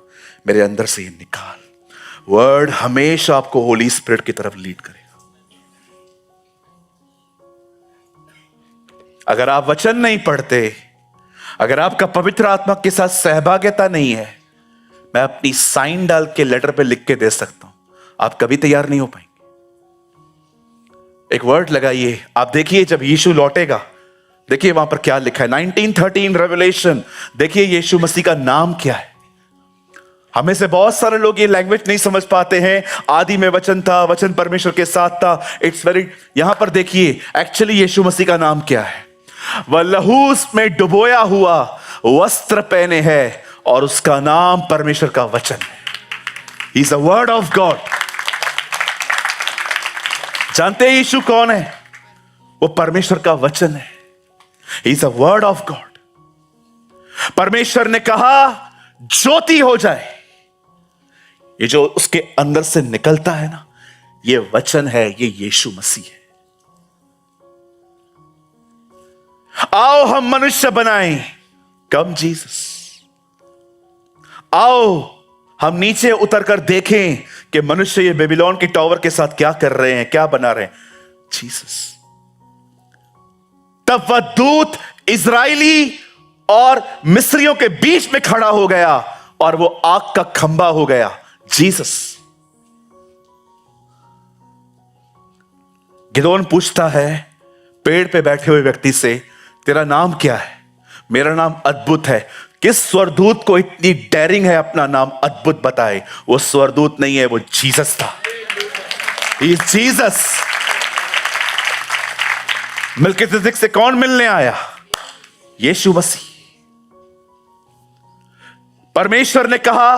मेरे अंदर से ये निकाल। वर्ड हमेशा आपको होली स्पिरिट की तरफ लीड करेगा। अगर आप वचन नहीं पढ़ते, अगर आपका पवित्र आत्मा के साथ सहभागिता नहीं है, मैं अपनी साइन डाल के लेटर पे लिख के दे सकता हूं, आप कभी तैयार नहीं हो पाएंगे। एक वर्ड लगाइए, आप देखिए जब यीशु लौटेगा, देखिए वहां पर क्या लिखा है, 1913 रेवलेशन। देखिए यीशु मसीह का नाम क्या है। हमें से बहुत सारे लोग ये लैंग्वेज नहीं समझ पाते हैं। आदि में वचन था, वचन परमेश्वर के साथ था। इट्स वेरी, यहां पर देखिए एक्चुअली यीशु मसीह का नाम क्या है। वह लहू में डुबोया हुआ वस्त्र पहने है, और उसका नाम परमेश्वर का वचन है। He is the word of God. जानते हैं यीशु कौन है? वो परमेश्वर का वचन है। He is the word of God. परमेश्वर ने कहा ज्योति हो जाए। ये जो उसके अंदर से निकलता है ना, ये वचन है, ये यीशु मसीह है। आओ हम मनुष्य बनाएं, कम जीसस। आओ हम नीचे उतरकर देखें कि मनुष्य ये बेबीलोन की टावर के साथ क्या कर रहे हैं, क्या बना रहे हैं, जीसस। तब वह दूत इजराइली और मिस्रियों के बीच में खड़ा हो गया, और वो आग का खंबा हो गया, जीसस। गिदोन पूछता है पेड़ पे बैठे हुए व्यक्ति से, तेरा नाम क्या है? मेरा नाम अद्भुत है। किस स्वरदूत को इतनी डेयरिंग है अपना नाम अद्भुत बताए? वो स्वरदूत नहीं है, वो जीसस था। जीसस। मिल्किसेदेक से कौन मिलने आया? यीशु मसीह। परमेश्वर ने कहा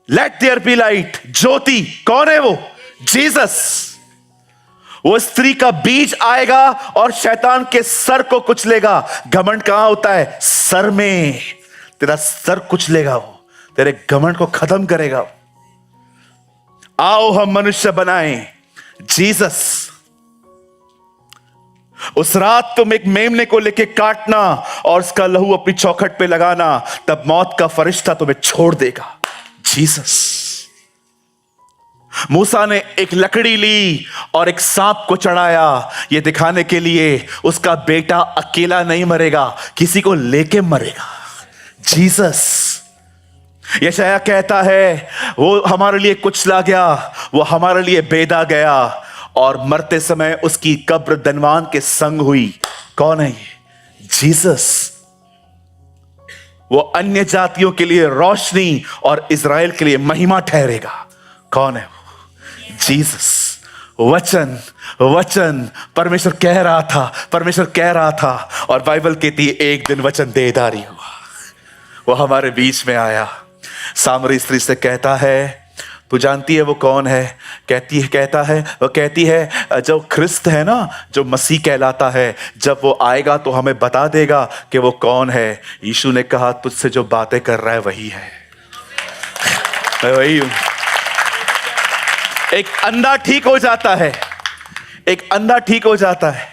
लेट देयर बी लाइट, ज्योति। कौन है वो? जीसस। वो स्त्री का बीज आएगा और शैतान के सर को कुचलेगा। घमंड कहां होता है? सर में। तेरा सर कुचलेगा वो, तेरे घमंड को खत्म करेगा। आओ हम मनुष्य बनाएं, जीसस। उस रात तुम एक मेमने को लेके काटना और उसका लहू अपनी चौखट पे लगाना, तब मौत का फरिश्ता तुम्हें छोड़ देगा, जीसस। मूसा ने एक लकड़ी ली और एक सांप को चढ़ाया, यह दिखाने के लिए उसका बेटा अकेला नहीं मरेगा, किसी को लेके मरेगा, जीसस। यशायाह कहता है वो हमारे लिए कुचला गया, वो हमारे लिए बेदा गया, और मरते समय उसकी कब्र धनवान के संग हुई। कौन है ये? जीसस। वो अन्य जातियों के लिए रोशनी और इज़राइल के लिए महिमा ठहरेगा। कौन है वो? जीसस। वचन, वचन। परमेश्वर कह रहा था, परमेश्वर कह रहा था, और बाइबल कहती है एक दिन वचन देहधारी हुआ, वो हमारे बीच में आया। सामरी स्त्री से कहता है तू जानती है वो कौन है? कहती है जो ख्रिस्त है ना, जो मसीह कहलाता है, जब वो आएगा तो हमें बता देगा कि वो कौन है। यीशु ने कहा तुझसे जो बातें कर रहा है वही है, मैं वही हूं। एक अंधा ठीक हो जाता है, एक अंधा ठीक हो जाता है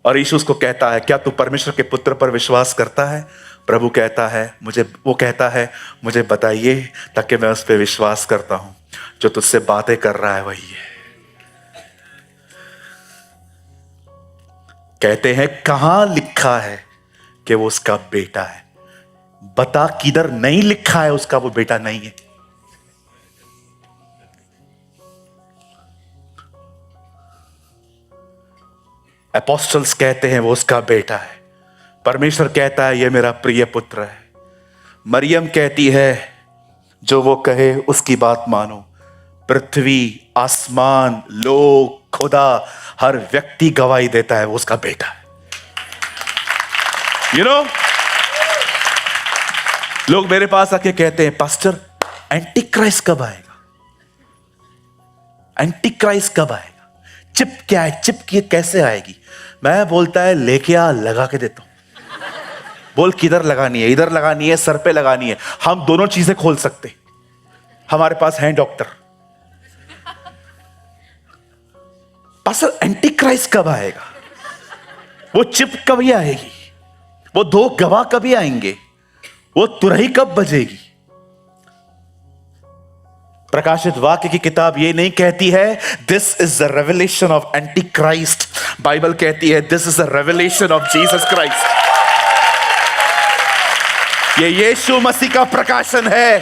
और यीशु उसको कहता है, क्या तू परमेश्वर के पुत्र पर विश्वास करता है? प्रभु कहता है, वो कहता है, मुझे बताइए ताकि मैं उस पर विश्वास करता हूं। जो तुझसे बातें कर रहा है वही है। कहते हैं, कहां लिखा है कि वो उसका बेटा है? बता किधर नहीं लिखा है उसका वो बेटा नहीं है। अपोस्टल्स कहते हैं वो उसका बेटा है। परमेश्वर कहता है, ये मेरा प्रिय पुत्र है। मरियम कहती है, जो वो कहे उसकी बात मानो। पृथ्वी, आसमान, लोग, खुदा, हर व्यक्ति गवाही देता है वो उसका बेटा है। लोग मेरे पास आके कहते हैं, पास्टर एंटी क्राइस्ट कब आएगा? एंटी क्राइस्ट कब आएगा? चिप क्या है? चिप की कैसे आएगी? मैं बोलता है, लेके आ, लगा के देता हूं। बोल किधर लगानी है? इधर लगानी है, सर पे लगानी है। हम दोनों चीजें खोल सकते, हमारे पास हैं डॉक्टर। पास्टर एंटी क्राइस्ट कब आएगा? वो चिप कभी आएगी? वो दो गवाह कभी आएंगे? वो तुरही कब बजेगी? प्रकाशित वाक्य की किताब ये नहीं कहती है this is the revelation of anti Christ. Bible कहती है this is the revelation of Jesus Christ. ये यीशु मसीह का प्रकाशन है।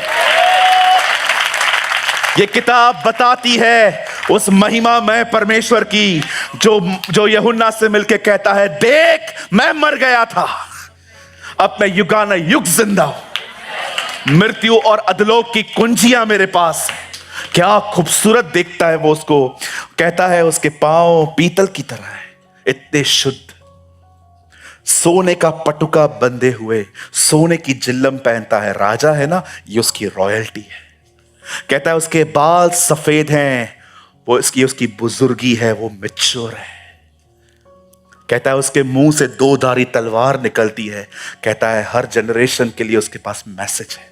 ये किताब बताती है उस महिमामय परमेश्वर की, जो यूहन्ना से मिलके कहता है, देख मैं मर गया था, अब मैं युगानुयुग जिंदा हूं। मृत्यु और अधलोक की कुंजियां मेरे पास। क्या खूबसूरत देखता है वो उसको। कहता है उसके पांव पीतल की तरह है, इतने शुद्ध। सोने का पटुका बंधे हुए, सोने की जिल्लम पहनता है। राजा है ना, ये उसकी रॉयल्टी है। कहता है उसके बाल सफेद हैं, वो उसकी बुजुर्गी है, वो मैच्योर है। कहता है उसके मुंह से दो धारी तलवार निकलती है। कहता है हर जनरेशन के लिए उसके पास मैसेज है।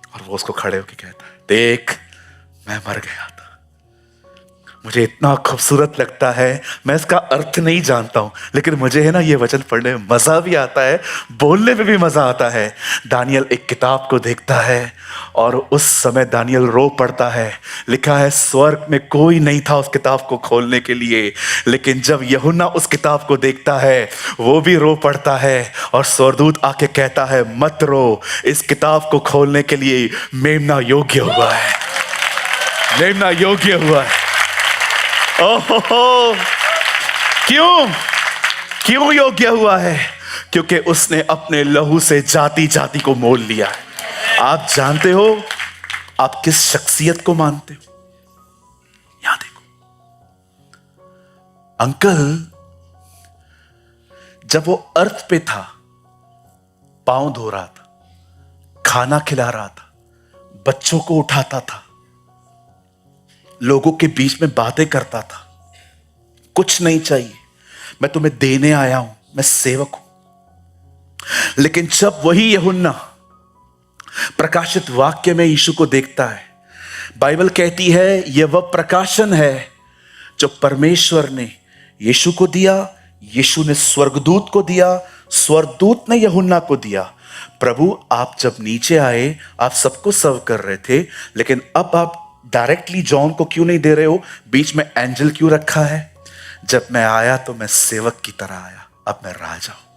और वो उसको खड़े होकर कहता है, देख मैं मर गया था। मुझे इतना खूबसूरत लगता है, मैं इसका अर्थ नहीं जानता हूं, लेकिन मुझे है ना ये वचन पढ़ने में मजा भी आता है, बोलने में भी मजा आता है। दानियल एक किताब को देखता है और उस समय दानियल रो पड़ता है। लिखा है स्वर्ग में कोई नहीं था उस किताब को खोलने के लिए, लेकिन जब यूहन्ना उस किताब को देखता है वो भी रो पड़ता है। और स्वर्गदूत आके कहता है, मत रो, इस किताब को खोलने के लिए मेमना योग्य हुआ है। मेमना योग्य हुआ है। ओहो, क्यों योग्य हुआ है? क्योंकि उसने अपने लहू से जाति जाति को मोल लिया है। आप जानते हो आप किस शख्सियत को मानते हो? यहां देखो, अंकल जब वो अर्थ पे था, पांव धो रहा था, खाना खिला रहा था, बच्चों को उठाता था, लोगों के बीच में बातें करता था। कुछ नहीं चाहिए, मैं तुम्हें देने आया हूं, मैं सेवक हूं। लेकिन जब वही यूहन्ना प्रकाशित वाक्य में यीशु को देखता है, बाइबल कहती है यह वह प्रकाशन है जो परमेश्वर ने यीशु को दिया, यीशु ने स्वर्गदूत को दिया, स्वर्गदूत ने यूहन्ना को दिया। प्रभु आप जब नीचे आए, आप सबको सर्व कर रहे थे, लेकिन अब आप डायरेक्टली जॉन को क्यों नहीं दे रहे हो? बीच में एंजल क्यों रखा है? जब मैं आया तो मैं सेवक की तरह आया, अब मैं राजा हूं।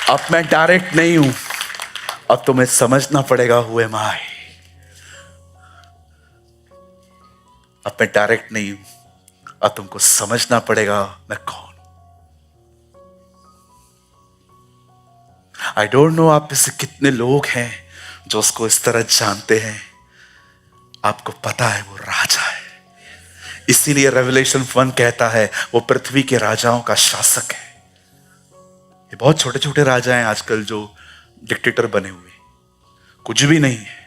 अब मैं डायरेक्ट नहीं हूं, अब तुम्हें समझना पड़ेगा हुए माय। अब मैं डायरेक्ट नहीं हूं, अब तुमको समझना पड़ेगा मैं कौन। आई डोंट नो आप में से कितने लोग हैं जो उसको इस तरह जानते हैं। आपको पता है वो राजा है। इसीलिए रेवलेशन 1 कहता है वो पृथ्वी के राजाओं का शासक है। ये बहुत छोटे छोटे राजा हैं आजकल जो डिक्टेटर बने हुए, कुछ भी नहीं है।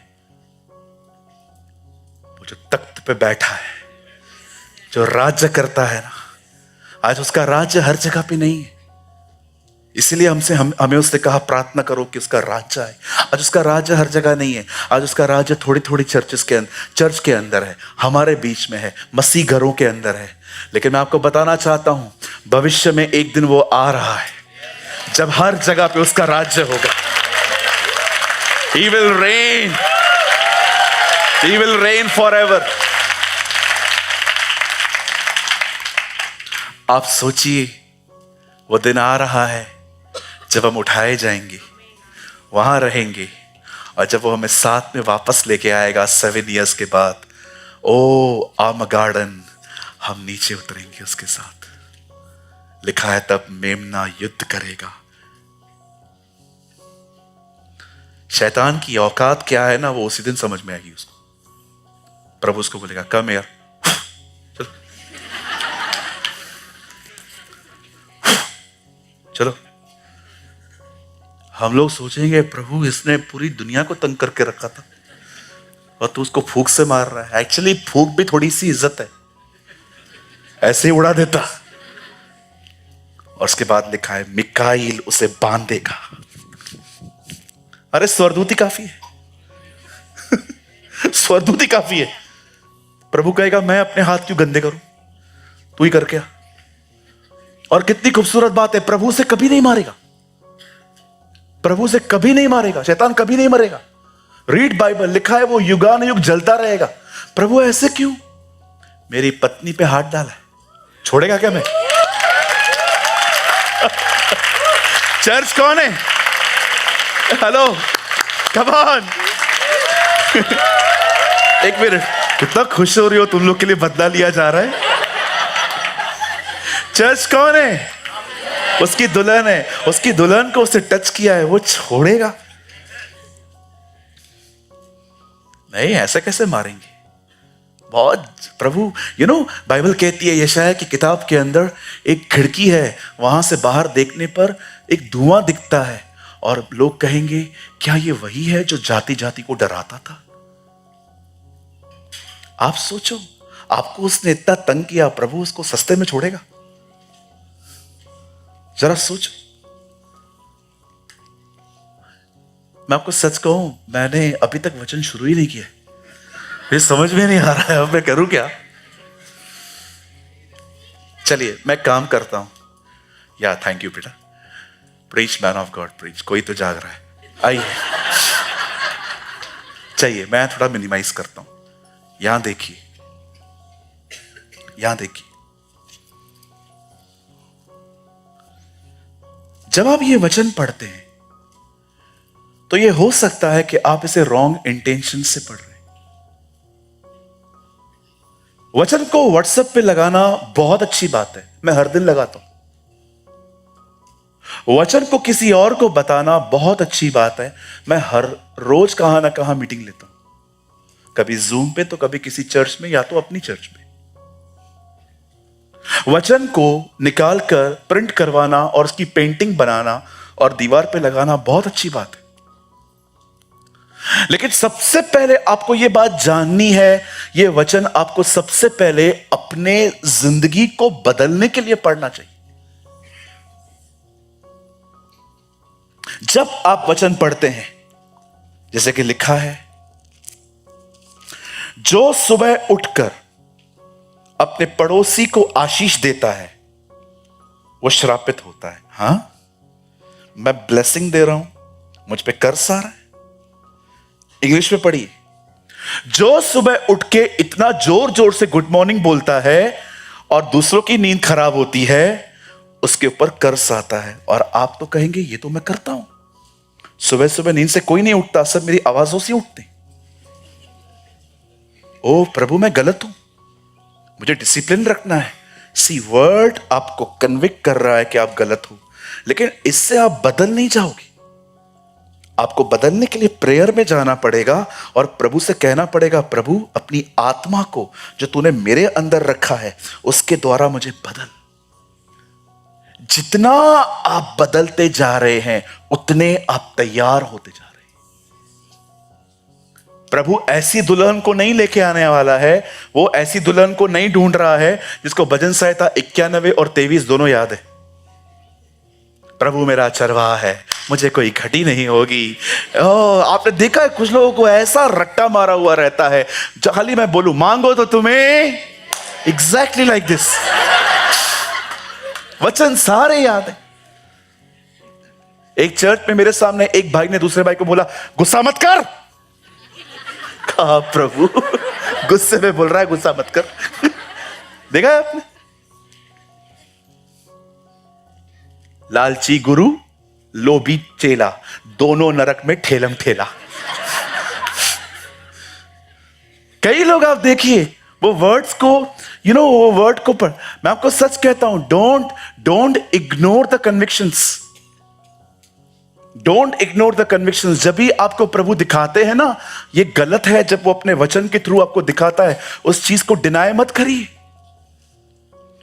वो जो तख्त पे बैठा है, जो राज्य करता है ना, आज उसका राज्य हर जगह पे नहीं है। इसलिए हमें उसने कहा प्रार्थना करो कि उसका राज्य आए। आज उसका राज्य हर जगह नहीं है, आज उसका राज्य थोड़ी थोड़ी चर्च के अंदर है, हमारे बीच में है, मसीह घरों के अंदर है। लेकिन मैं आपको बताना चाहता हूं, भविष्य में एक दिन वो आ रहा है जब हर जगह पे उसका राज्य होगा। He will reign. He will reign forever. आप सोचिए, वो दिन आ रहा है जब हम उठाए जाएंगे, वहां रहेंगे, और जब वो हमें साथ में वापस लेके आएगा 7 इयर्स के बाद, ओ आर्मगेडोन, हम नीचे उतरेंगे उसके साथ। लिखा है तब मेमना युद्ध करेगा। शैतान की औकात क्या है ना, वो उसी दिन समझ में आएगी उसको। प्रभु उसको बोलेगा कम यार, चलो चलो। हम लोग सोचेंगे प्रभु इसने पूरी दुनिया को तंग करके रखा था और तू उसको फूंक से मार रहा है। एक्चुअली फूंक भी थोड़ी सी इज्जत है, ऐसे ही उड़ा देता। और उसके बाद लिखा है मिकाईल उसे बांधेगा। अरे स्वरदूती काफी है स्वरदूती काफी है। प्रभु कहेगा मैं अपने हाथ क्यों गंदे करूं, तू ही करके आ। और कितनी खूबसूरत बात है, प्रभु से कभी नहीं मारेगा, प्रभु से कभी नहीं मारेगा, शैतान कभी नहीं मरेगा। रीड बाइबल, लिखा है वो युगानुयुग जलता रहेगा। प्रभु ऐसे क्यों? मेरी पत्नी पे हाथ डाला है, छोड़ेगा क्या मैं? चर्च कौन है? Hello, come on. एक मिनट, कितना खुश हो रही हो तुम लोग के लिए बदला लिया जा रहा है। चर्च कौन है? उसकी दुल्हन है। उसकी दुल्हन को उससे टच किया है, वो छोड़ेगा नहीं। ऐसा कैसे मारेंगे? बहुत प्रभु बाइबल कहती है यशायाह की किताब के अंदर एक खिड़की है, वहां से बाहर देखने पर एक धुआं दिखता है और लोग कहेंगे क्या ये वही है जो जाति जाति को डराता था? आप सोचो, आपको उसने इतना तंग किया, प्रभु उसको सस्ते में छोड़ेगा? जरा सोचो। मैं आपको सच कहूं, मैंने अभी तक वचन शुरू ही नहीं किया, ये समझ में नहीं आ रहा है अब मैं करूं क्या। चलिए मैं काम करता हूं। या थैंक यू बेटा, preach man of God preach. कोई तो जाग रहा है, आइए। चाहिए मैं थोड़ा मिनिमाइज करता हूं। यहां देखिए, यहां देखिए, जब आप ये वचन पढ़ते हैं तो ये हो सकता है कि आप इसे रॉन्ग इंटेंशन से पढ़ रहे हैं। वचन को व्हाट्सएप पे लगाना बहुत अच्छी बात है, मैं हर दिन लगाता हूं। वचन को किसी और को बताना बहुत अच्छी बात है, मैं हर रोज कहां ना कहां मीटिंग लेता हूं, कभी जूम पे तो कभी किसी चर्च में या तो अपनी चर्च में। वचन को निकालकर प्रिंट करवाना और उसकी पेंटिंग बनाना और दीवार पे लगाना बहुत अच्छी बात है। लेकिन सबसे पहले आपको यह बात जाननी है, यह वचन आपको सबसे पहले अपने जिंदगी को बदलने के लिए पढ़ना चाहिए। जब आप वचन पढ़ते हैं, जैसे कि लिखा है, जो सुबह उठकर अपने पड़ोसी को आशीष देता है वो श्रापित होता है। हां, मैं ब्लेसिंग दे रहा हूं, मुझ पे कर्ज आ रहा है। इंग्लिश में पढ़िए, जो सुबह उठ के इतना जोर जोर से गुड मॉर्निंग बोलता है और दूसरों की नींद खराब होती है, उसके ऊपर कर्ज आता है। और आप तो कहेंगे ये तो मैं करता हूं, सुबह सुबह नींद से कोई नहीं उठता, सब मेरी आवाजों से उठते। ओ प्रभु, मैं गलत हूं, मुझे डिसिप्लिन रखना है। सी वर्ड आपको कन्विक्ट कर रहा है कि आप गलत हो, लेकिन इससे आप बदल नहीं जाओगे। आपको बदलने के लिए प्रेयर में जाना पड़ेगा और प्रभु से कहना पड़ेगा, प्रभु अपनी आत्मा को जो तूने मेरे अंदर रखा है उसके द्वारा मुझे बदल। जितना आप बदलते जा रहे हैं उतने आप तैयार होते जा रहे हैं। प्रभु ऐसी दुल्हन को नहीं लेके आने वाला है, वो ऐसी दुल्हन को नहीं ढूंढ रहा है जिसको भजन संहिता 91 और 23 दोनों याद है। प्रभु मेरा चरवाहा है, मुझे कोई घटी नहीं होगी। आपने देखा है कुछ लोगों को ऐसा रट्टा मारा हुआ रहता है, खाली मैं बोलूं मांगो तो तुम्हें, एग्जैक्टली लाइक दिस। वचन सारे याद है। एक चर्च में मेरे सामने एक भाई ने दूसरे भाई को बोला, गुस्सा मत कर। कहा प्रभु गुस्से में बोल रहा है, गुस्सा मत कर। देखा है आपने? लालची गुरु, लोभी चेला, दोनों नरक में ठेलम ठेला। कई लोग आप देखिए वो वर्ड्स को, वो वर्ड को मैं आपको सच कहता हूं, don't ignore the convictions. Don't ignore the convictions. जब भी आपको प्रभु दिखाते हैं ना ये गलत है, जब वो अपने वचन के थ्रू आपको दिखाता है, उस चीज को डिनाय मत करिए,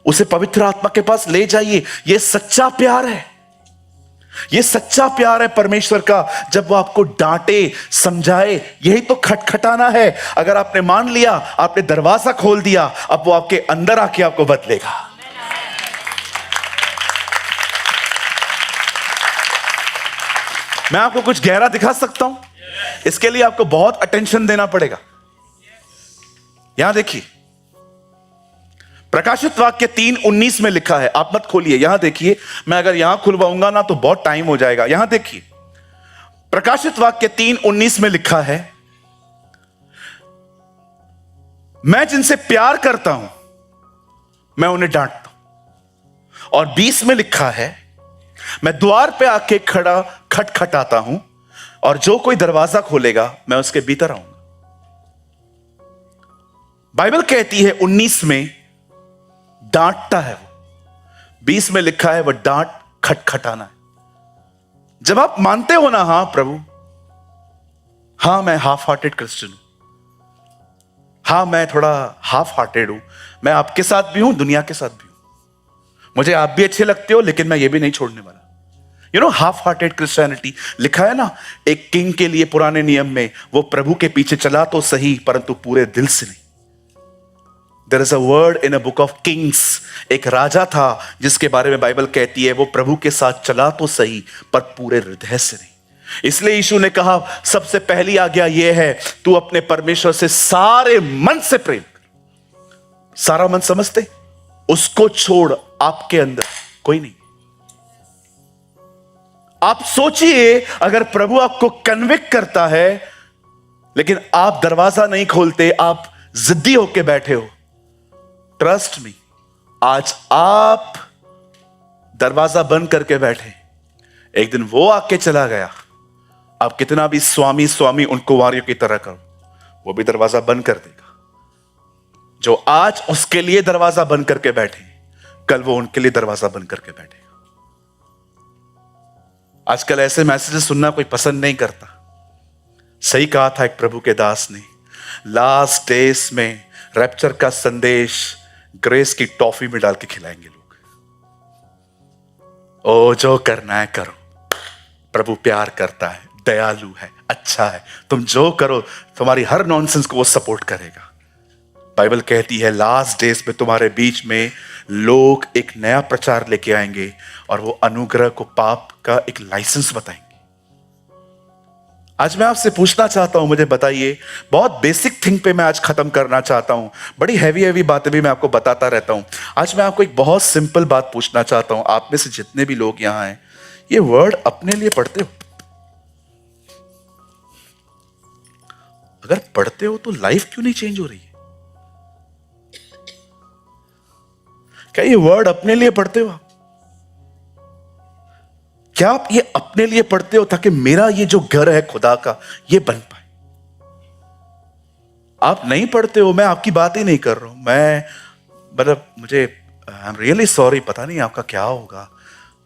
उसे पवित्र आत्मा के पास ले जाइए। ये सच्चा प्यार है, ये सच्चा प्यार है परमेश्वर का। जब वो आपको डांटे समझाए, यही तो खटखटाना है। अगर आपने मान लिया, आपने दरवाजा खोल दिया, अब वो आपके अंदर आके आपको बदलेगा। मैं आपको कुछ गहरा दिखा सकता हूं, इसके लिए आपको बहुत अटेंशन देना पड़ेगा। यहां देखिए, प्रकाशित वाक्य 3:19 में लिखा है। आप मत खोलिए, यहां देखिए। मैं अगर यहां खुलवाऊंगा ना तो बहुत टाइम हो जाएगा। यहां देखिए, प्रकाशित वाक्य 3:19 में लिखा है, मैं जिनसे प्यार करता हूं मैं उन्हें डांटता हूं। और 20 में लिखा है, मैं द्वार पे आके खड़ा खटखटाता हूं और जो कोई दरवाजा खोलेगा मैं उसके भीतर आऊंगा। बाइबल कहती है 19 में डांटता है वो, 20 में लिखा है वो डांट खटखटाना है। जब आप मानते हो ना, हां प्रभु, हां मैं हाफ हार्टेड क्रिश्चियन हूं, हां मैं थोड़ा हाफ हार्टेड हूं, मैं आपके साथ भी हूं, दुनिया के साथ भी हूं, मुझे आप भी अच्छे लगते हो, लेकिन मैं ये भी नहीं छोड़ने वाला। Half hearted Christianity. लिखा है ना एक किंग के लिए पुराने नियम में, वो प्रभु के पीछे चला तो सही परंतु पूरे दिल से नहीं। There is a word in a book of Kings. एक राजा था जिसके बारे में बाइबल कहती है वो प्रभु के साथ चला तो सही पर पूरे हृदय से नहीं। इसलिए यीशु ने कहा सबसे पहली आज्ञा यह है, तू अपने परमेश्वर से सारे मन से प्रेम कर। सारा मन समझते, उसको छोड़ आपके अंदर कोई नहीं। आप सोचिए, अगर प्रभु आपको कन्विक्ट करता है लेकिन आप दरवाजा नहीं खोलते, आप जिद्दी होके बैठे हो, ट्रस्ट मी, आज आप दरवाजा बंद करके बैठे, एक दिन वो आके चला गया। आप कितना भी स्वामी स्वामी उन कुंवारियों की तरह करो, वो भी दरवाजा बंद कर देगा। जो आज उसके लिए दरवाजा बंद करके बैठे, कल वो उनके लिए दरवाजा बंद करके बैठेगा। आजकल ऐसे मैसेजेस सुनना कोई पसंद नहीं करता। सही कहा था एक प्रभु के दास ने, लास्ट डेज में रैप्चर का संदेश ग्रेस की टॉफी में डाल के खिलाएंगे लोग। ओ जो करना है करो, प्रभु प्यार करता है, दयालु है, अच्छा है, तुम जो करो, तुम्हारी हर नॉनसेंस को वो सपोर्ट करेगा। बाइबल कहती है लास्ट डेज में तुम्हारे बीच में लोग एक नया प्रचार लेके आएंगे और वो अनुग्रह को पाप का एक लाइसेंस बताएंगे। आज मैं आपसे पूछना चाहता हूं, मुझे बताइए, बहुत बेसिक थिंग पे मैं आज खत्म करना चाहता हूं। बड़ी हैवी बातें भी मैं आपको बताता रहता हूं। आज मैं आपको एक बहुत सिंपल बात पूछना चाहता हूं। आप में से जितने भी लोग यहां हैं, ये वर्ड अपने लिए पढ़ते हो? अगर पढ़ते हो तो लाइफ क्यों नहीं चेंज हो रही है? क्या ये वर्ड अपने लिए पढ़ते हो? क्या आप ये अपने लिए पढ़ते हो ताकि मेरा ये जो घर है खुदा का, ये बन पाए? आप नहीं पढ़ते हो, मैं आपकी बात ही नहीं कर रहा हूं। मैं मतलब मुझे आई एम रियली सॉरी, पता नहीं आपका क्या होगा।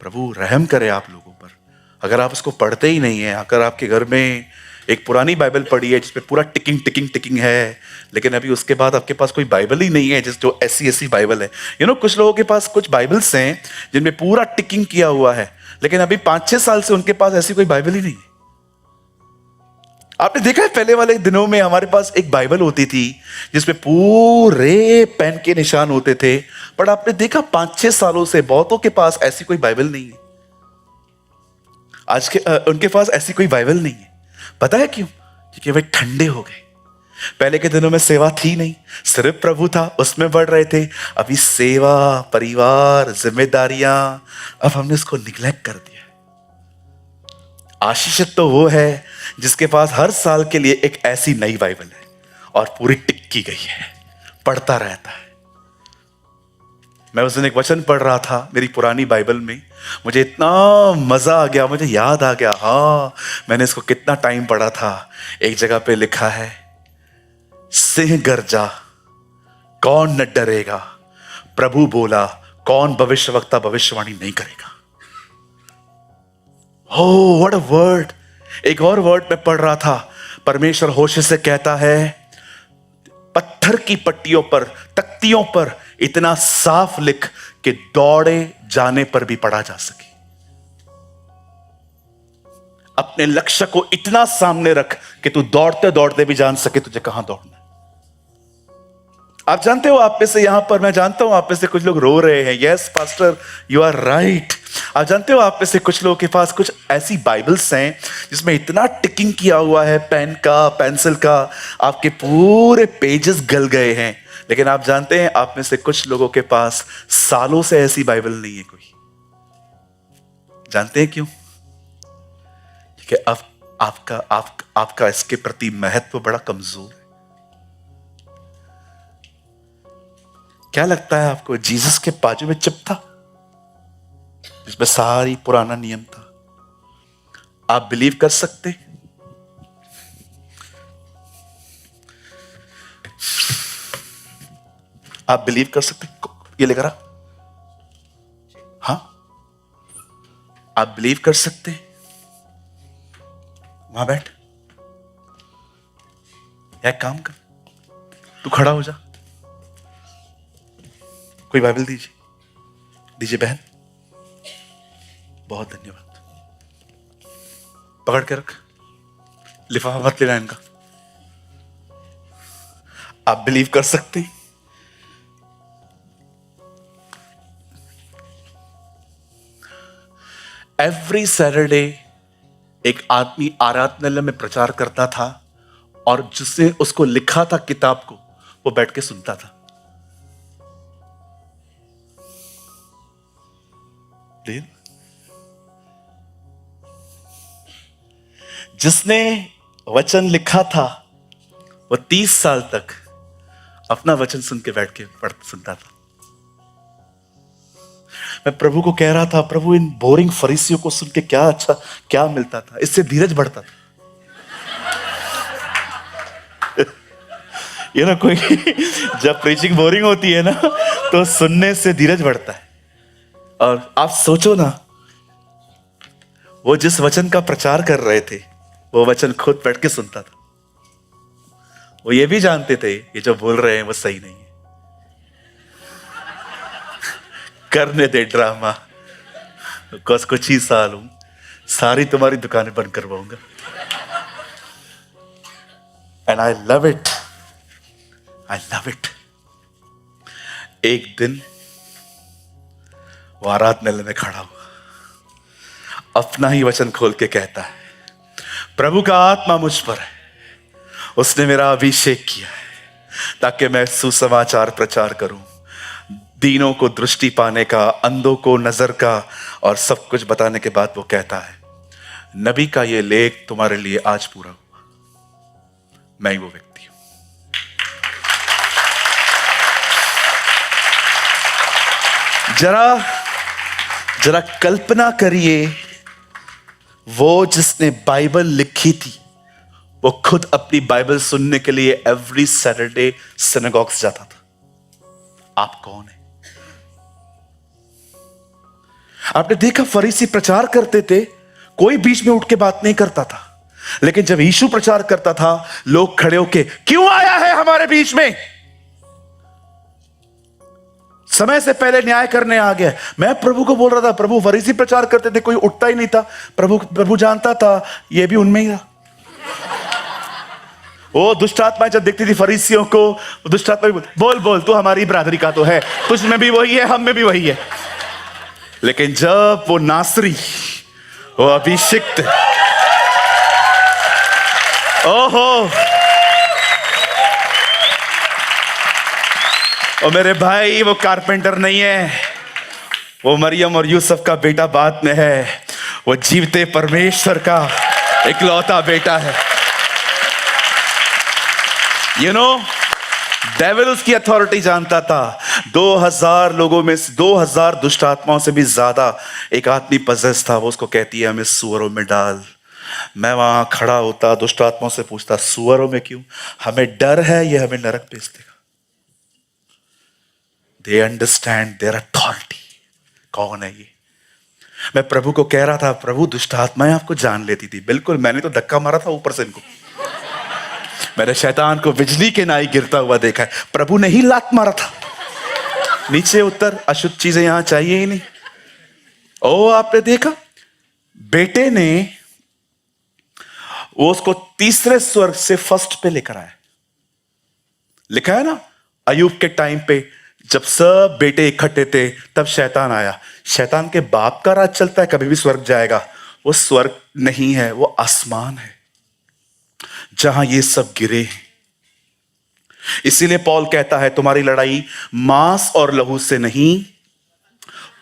प्रभु रहम करे आप लोगों पर। अगर आप उसको पढ़ते ही नहीं है, अगर आपके घर में एक पुरानी बाइबल पड़ी है जिसपे पूरा टिकिंग टिकिंग टिकिंग है, लेकिन अभी उसके बाद आपके पास कोई बाइबल ही नहीं है, जो ऐसी बाइबल है। कुछ लोगों के पास कुछ बाइबल्स हैं जिनमें पूरा टिकिंग किया हुआ है, लेकिन अभी 5-6 साल से उनके पास ऐसी कोई बाइबल ही नहीं है। आपने देखा है पहले वाले दिनों में हमारे पास एक बाइबल होती थी जिसमें पूरे पेन के निशान होते थे, पर आपने देखा 5-6 सालों से बहुतों के पास ऐसी कोई बाइबल नहीं है। आज के उनके पास ऐसी कोई बाइबल नहीं है। पता है क्यों? क्योंकि वे ठंडे हो गए। पहले के दिनों में सेवा थी नहीं, सिर्फ प्रभु था, उसमें बढ़ रहे थे। अभी सेवा, परिवार, जिम्मेदारियां, अब हमने उसको निग्लेक्ट कर दिया। आशीषित तो वो है जिसके पास हर साल के लिए एक ऐसी नई बाइबल है और पूरी टिक की गई है, पढ़ता रहता है। मैं उस दिन एक वचन पढ़ रहा था मेरी पुरानी बाइबल में, मुझे इतना मजा आ गया, मुझे याद आ गया, हाँ मैंने इसको कितना टाइम पढ़ा था। एक जगह पे लिखा है, सिंह गरजा कौन न डरेगा, प्रभु बोला कौन भविष्यवक्ता भविष्यवाणी नहीं करेगा। हो व्हाट अ वर्ड। एक और वर्ड में पढ़ रहा था, परमेश्वर होशे से कहता है, पत्थर की पट्टियों पर, तख्तियों पर इतना साफ लिख कि दौड़े जाने पर भी पढ़ा जा सके। अपने लक्ष्य को इतना सामने रख कि तू दौड़ते दौड़ते भी जान सके तुझे कहां दौड़ना। आप जानते हो, आप में से यहां पर, मैं जानता हूं आप में से कुछ लोग रो रहे हैं, yes pastor you are right. आप जानते हो, आप में से कुछ लोगों के पास कुछ ऐसी बाइबल्स हैं जिसमें इतना टिकिंग किया हुआ है, पेन का, पेंसिल का, आपके पूरे पेजेस गल गए हैं। लेकिन आप जानते हैं, आप में से कुछ लोगों के पास सालों से ऐसी बाइबल नहीं है कोई। जानते हैं क्यों? क्योंकि अब आपका इसके प्रति महत्व बड़ा कमजोर है। क्या लगता है आपको, जीसस के बाजू में चिप था जिसमें सारी पुराना नियम था? आप बिलीव कर सकते? आप बिलीव कर सकते? ये लेकर आ, हाँ आप बिलीव कर सकते? वहां बैठ, एक काम कर, तू खड़ा हो जा, कोई बाइबल दीजिए बहन, बहुत धन्यवाद। पकड़ के रख, लिफाफा मत लेना इनका। आप बिलीव कर सकते हैं? एवरी सैटरडे एक आदमी आराधनालय में प्रचार करता था और जिसने उसको लिखा था किताब को, वो बैठ के सुनता था। जिसने वचन लिखा था वो 30 साल तक अपना वचन सुन के बैठ के सुनता था। मैं प्रभु को कह रहा था, प्रभु इन बोरिंग फरीसियों को सुन के क्या मिलता था? इससे धीरज बढ़ता था। ये ना कोई जब प्रीचिंग बोरिंग होती है ना, तो सुनने से धीरज बढ़ता है। और आप सोचो ना, वो जिस वचन का प्रचार कर रहे थे वो वचन खुद बैठ के सुनता था। वो ये भी जानते थे ये जो बोल रहे हैं वो सही नहीं है, करने दे ड्रामा, कुछ ही साल हूं, सारी तुम्हारी दुकानें बंद करवाऊंगा। And I love it, I love it. एक दिन वो आराधनालय में खड़ा हुआ, अपना ही वचन खोल के कहता है, प्रभु का आत्मा मुझ पर है, उसने मेरा अभिषेक किया है ताकि मैं सुसमाचार प्रचार करूं, दीनों को दृष्टि पाने का, अंधों को नजर का, और सब कुछ बताने के बाद वो कहता है, नबी का ये लेख तुम्हारे लिए आज पूरा हुआ। मैं ही वो व्यक्ति हूं। जरा कल्पना करिए, वो जिसने बाइबल लिखी थी वो खुद अपनी बाइबल सुनने के लिए एवरी सैटरडे सिनेगॉग्स जाता था। आप कौन है? आपने देखा, फरीसी प्रचार करते थे, कोई बीच में उठ के बात नहीं करता था, लेकिन जब यीशु प्रचार करता था, लोग खड़े होके, क्यों आया है हमारे बीच में? समय से पहले न्याय करने आ गया। मैं प्रभु को बोल रहा था, प्रभु फरीसी प्रचार करते थे, कोई उठता ही नहीं था। प्रभु जानता था ये भी उनमें ही था। वो दुष्ट आत्मा जब देखती थी फरीसियों को, दुष्ट आत्मा बोल तू हमारी बरादरी का तो है, तुझ में भी वही है, हम में भी वही है। लेकिन जब वो नासरी वो अभिषिक्त। ओहो, और मेरे भाई वो कारपेंटर नहीं है, वो मरियम और यूसुफ का बेटा बाद में है, वो जीवते परमेश्वर का इकलौता बेटा है। यू नो, डेविल उसकी अथॉरिटी जानता था। 2000 लोगों में से 2000 दुष्ट आत्माओं से भी ज्यादा एक आदमी पजेस था। वो उसको कहती है हमें सुअरों में डाल। मैं वहां खड़ा होता, दुष्ट आत्माओं से पूछता सुअरों में क्यों? हमें डर है ये हमें नरक भेज देगा। They understand their authority. कौन है ये? मैं प्रभु को कह रहा था, प्रभु दुष्ट आत्माएं आपको जान लेती थी। बिल्कुल, मैंने तो धक्का मारा था ऊपर से इनको। मैंने शैतान को बिजली के नाई गिरता हुआ देखा है, प्रभु ने ही लात मारा था। नीचे उतर, अशुद्ध चीजें यहां चाहिए ही नहीं। ओ, आपने देखा बेटे ने वो उसको तीसरे स्वर्ग से फर्स्ट पे लेकर आया। लिखा है ना, अयूब के टाइम पे जब सब बेटे इकट्ठे थे तब शैतान आया। शैतान के बाप का राज चलता है, कभी भी स्वर्ग जाएगा? वो स्वर्ग नहीं है, वो आसमान है जहां ये सब गिरे हैं। इसीलिए पौल कहता है तुम्हारी लड़ाई मांस और लहू से नहीं,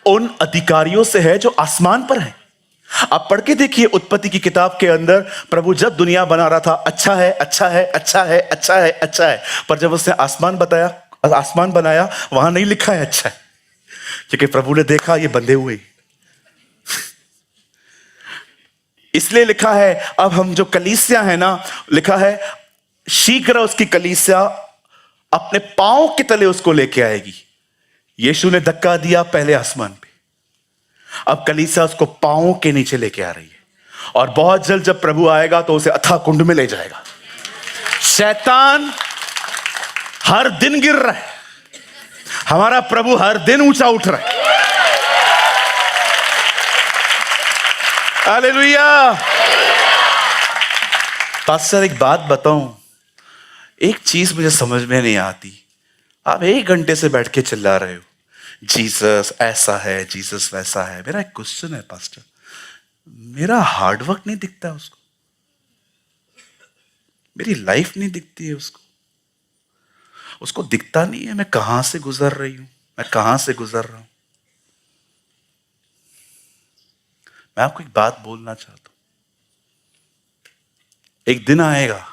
उन अधिकारियों से है जो आसमान पर है। आप पढ़ के देखिए उत्पत्ति की किताब के अंदर, प्रभु जब दुनिया बना रहा था, अच्छा है, अच्छा है, अच्छा है, अच्छा है, अच्छा है, पर जब उसने आसमान बनाया, वहां नहीं लिखा है अच्छा है, क्योंकि प्रभु ने देखा ये बंधे हुए। इसलिए लिखा है, अब हम जो कलीसिया है ना, लिखा है शीघ्र उसकी कलीसिया अपने पांव के तले उसको लेके आएगी। यीशु ने धक्का दिया पहले आसमान पे, अब कलीसिया उसको पांव के नीचे लेके आ रही है। और बहुत जल्द जब प्रभु आएगा तो उसे अथाह कुंड में ले जाएगा। शैतान हर दिन गिर रहा है, हमारा प्रभु हर दिन ऊंचा उठ रहा है। हालेलुया। पास्टर एक बात बताऊं, एक चीज मुझे समझ में नहीं आती। आप 1 घंटे से बैठ के चिल्ला रहे हो जीसस ऐसा है, जीसस वैसा है। मेरा एक क्वेश्चन है पास्टर, मेरा हार्डवर्क नहीं दिखता है उसको, मेरी लाइफ नहीं दिखती है उसको, उसको दिखता नहीं है मैं कहां से गुजर रही हूं, मैं कहां से गुजर रहा हूं। मैं आपको एक बात बोलना चाहता हूं, एक दिन आएगा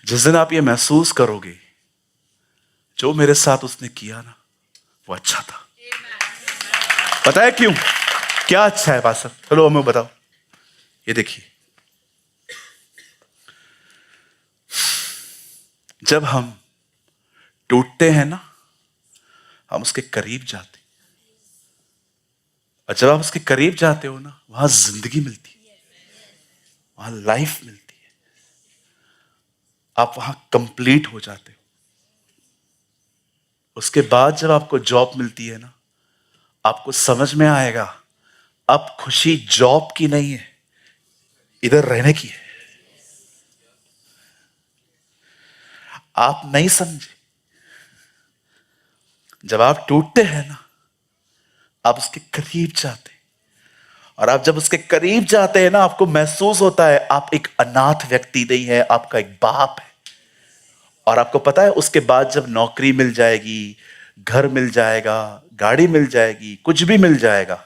जिस दिन आप ये महसूस करोगे जो मेरे साथ उसने किया ना वो अच्छा था। पता है क्यों? क्या अच्छा है पास्टर? चलो हमें बताओ। ये देखिए, जब हम टूटते हैं ना, हम उसके करीब जाते हैं, और जब आप उसके करीब जाते हो ना, वहां जिंदगी मिलती है, वहां लाइफ मिलती है, आप वहां कंप्लीट हो जाते हो। उसके बाद जब आपको जॉब मिलती है ना, आपको समझ में आएगा अब खुशी जॉब की नहीं है, इधर रहने की है। आप नहीं समझे, जब आप टूटते हैं ना, आप उसके करीब जाते हैं, और आप जब उसके करीब जाते हैं ना, आपको महसूस होता है आप एक अनाथ व्यक्ति नहीं है, आपका एक बाप है। और आपको पता है उसके बाद जब नौकरी मिल जाएगी, घर मिल जाएगा, गाड़ी मिल जाएगी, कुछ भी मिल जाएगा,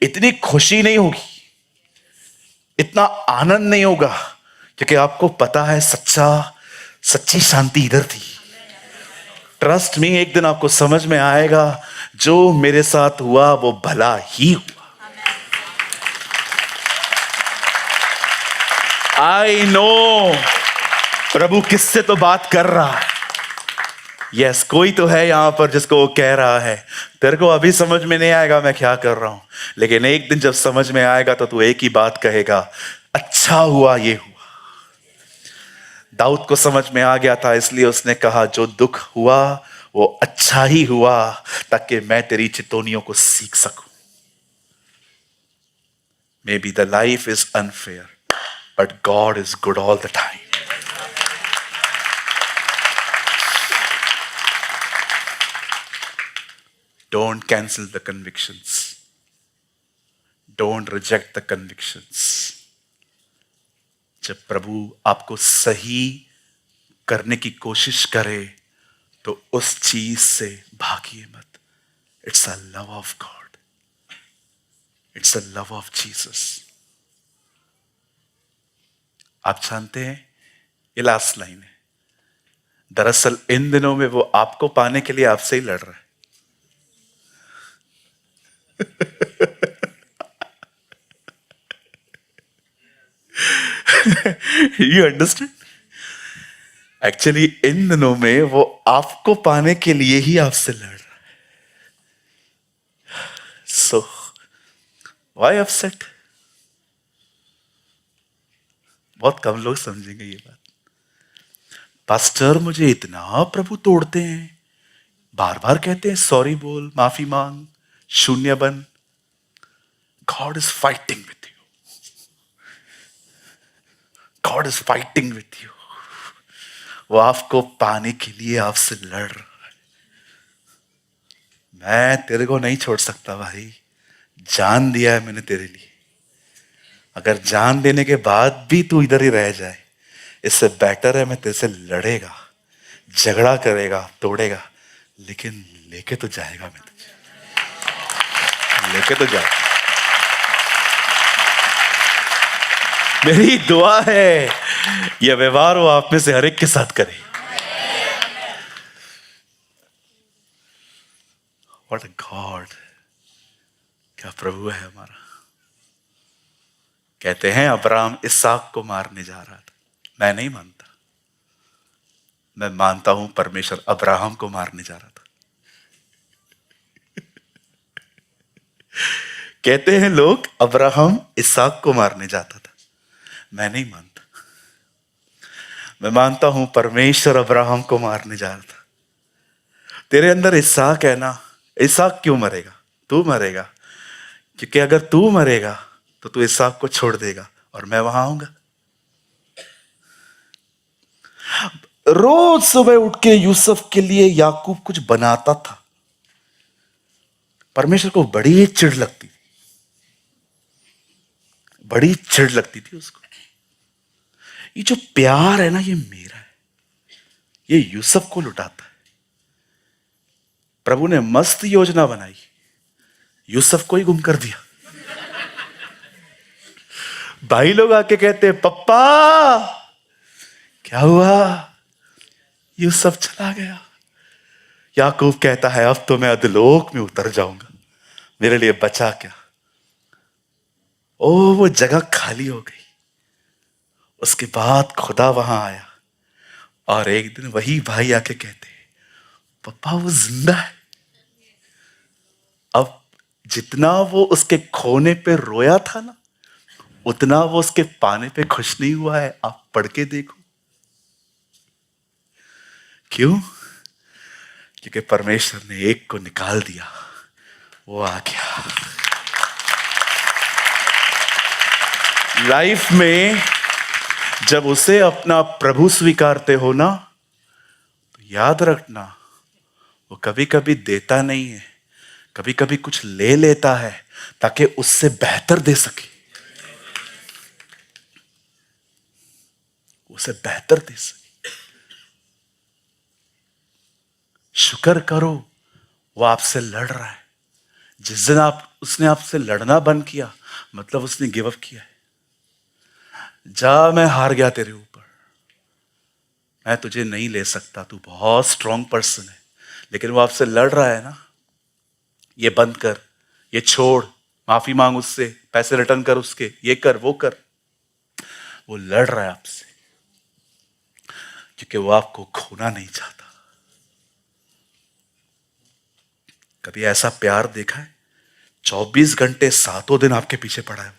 इतनी खुशी नहीं होगी, इतना आनंद नहीं होगा, क्योंकि आपको पता है सच्ची शांति इधर थी। ट्रस्ट मी, एक दिन आपको समझ में आएगा जो मेरे साथ हुआ वो भला ही हुआ। आई नो प्रभु किससे तो बात कर रहा है। यस, कोई तो है यहां पर जिसको वो कह रहा है तेरे को अभी समझ में नहीं आएगा मैं क्या कर रहा हूं, लेकिन एक दिन जब समझ में आएगा तो तू एक ही बात कहेगा, अच्छा हुआ ये हुआ। दाऊद को समझ में आ गया था, इसलिए उसने कहा जो दुख हुआ वो अच्छा ही हुआ, ताकि मैं तेरी चितौनियों को सीख सकूं। May be the life is unfair but God is good all the time. Don't cancel the convictions. Don't reject the convictions. जब प्रभु आपको सही करने की कोशिश करे तो उस चीज से भागिए मत। It's a love of God, it's a love of Jesus. आप जानते हैं, ये लास्ट लाइन है। दरअसल इन दिनों में वो आपको पाने के लिए आपसे ही लड़ रहा है। You understand? एक्चुअली इन दिनों में वो आपको पाने के लिए ही आपसे लड़ रहा है। So why upset? बहुत कम लोग समझेंगे ये बात। पास्टर, मुझे इतना प्रभु तोड़ते हैं, बार बार कहते हैं सॉरी बोल, माफी मांग, शून्य बन। God is fighting with you, God is fighting with you. वो आपको पाने के लिए आपसे लड़ रहा है। मैं तेरे को नहीं छोड़ सकता भाई, जान दिया है मैंने तेरे लिए। अगर जान देने के बाद भी तू इधर ही रह जाए, इससे बेटर है मैं तेरे से लड़ेगा, झगड़ा करेगा, तोड़ेगा, लेकिन लेके तो जाएगा, मैं तुझे लेके तो जाएगा। मेरी दुआ है यह व्यवहार वो आप में से हर एक के साथ करे। What a God! क्या प्रभु है हमारा। कहते हैं अब्राहम इसहाक को मारने जा रहा था। मैं नहीं मानता, मैं मानता हूं परमेश्वर अब्राहम को मारने जा रहा था। कहते हैं लोग अब्राहम इसहाक को मारने जाता था। मैं नहीं मानता, मैं मानता हूं परमेश्वर अब्राहम को मारने जा रहा था। तेरे अंदर इसहाक है ना, इसहाक क्यों मरेगा? तू मरेगा, क्योंकि अगर तू मरेगा तो तू इसहाक को छोड़ देगा और मैं वहां आऊंगा। रोज सुबह उठ के यूसुफ के लिए याकूब कुछ बनाता था। परमेश्वर को बड़ी चिढ़ लगती थी, बड़ी चिढ़ लगती थी उसको। ये जो प्यार है ना, ये मेरा है, ये यूसुफ को लुटाता है। प्रभु ने मस्त योजना बनाई, यूसुफ को ही गुम कर दिया। भाई लोग आके कहते हैं पप्पा क्या हुआ? यूसुफ चला गया। याकूब कहता है अब तो मैं अधलोक में उतर जाऊंगा, मेरे लिए बचा क्या? ओ, वो जगह खाली हो गई। उसके बाद खुदा वहां आया और एक दिन वही भाई आके कहते पप्पा वो जिंदा है। अब जितना वो उसके खोने पे रोया था ना, उतना वो उसके पाने पे खुश नहीं हुआ है। आप पढ़ के देखो। क्यों? क्योंकि परमेश्वर ने एक को निकाल दिया, वो आ गया। लाइफ में जब उसे अपना प्रभु स्वीकारते हो ना, तो याद रखना वो कभी कभी देता नहीं है, कभी कभी कुछ ले लेता है ताकि उससे बेहतर दे सके, उसे बेहतर दे सके। शुक्र करो वो आपसे लड़ रहा है। जिस दिन उसने आपसे लड़ना बंद किया, मतलब उसने गिव अप किया है। जा, मैं हार गया तेरे ऊपर, मैं तुझे नहीं ले सकता, तू बहुत स्ट्रांग पर्सन है। लेकिन वो आपसे लड़ रहा है ना, ये बंद कर, ये छोड़, माफी मांग उससे, पैसे रिटर्न कर उसके, ये कर वो कर। वो लड़ रहा है आपसे क्योंकि वो आपको खोना नहीं चाहता। कभी ऐसा प्यार देखा है? 24 घंटे 7 दिन आपके पीछे पड़ा है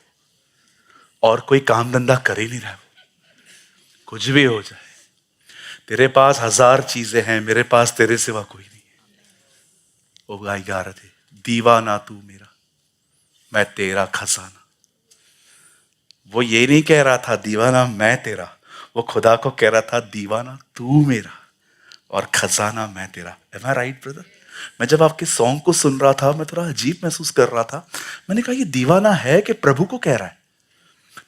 और कोई काम धंधा कर ही नहीं रहा है। कुछ भी हो जाए, तेरे पास 1000 चीजें हैं, मेरे पास तेरे सिवा कोई नहीं है। वो गाय गा रहे थे, दीवाना तू मेरा, मैं तेरा खजाना। वो ये नहीं कह रहा था दीवाना मैं तेरा, वो खुदा को कह रहा था दीवाना तू मेरा और खजाना मैं तेरा। एम आई राइट ब्रदर? मैं जब आपके सॉन्ग को सुन रहा था, मैं थोड़ा अजीब महसूस कर रहा था। मैंने कहा ये दीवाना है कि प्रभु को कह रहा है।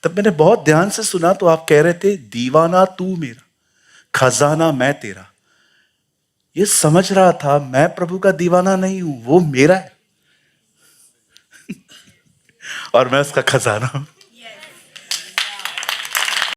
तब मैंने बहुत ध्यान से सुना तो आप कह रहे थे, दीवाना तू मेरा, खजाना मैं तेरा। ये समझ रहा था मैं प्रभु का दीवाना नहीं हूं, वो मेरा है और मैं उसका खजाना हूं।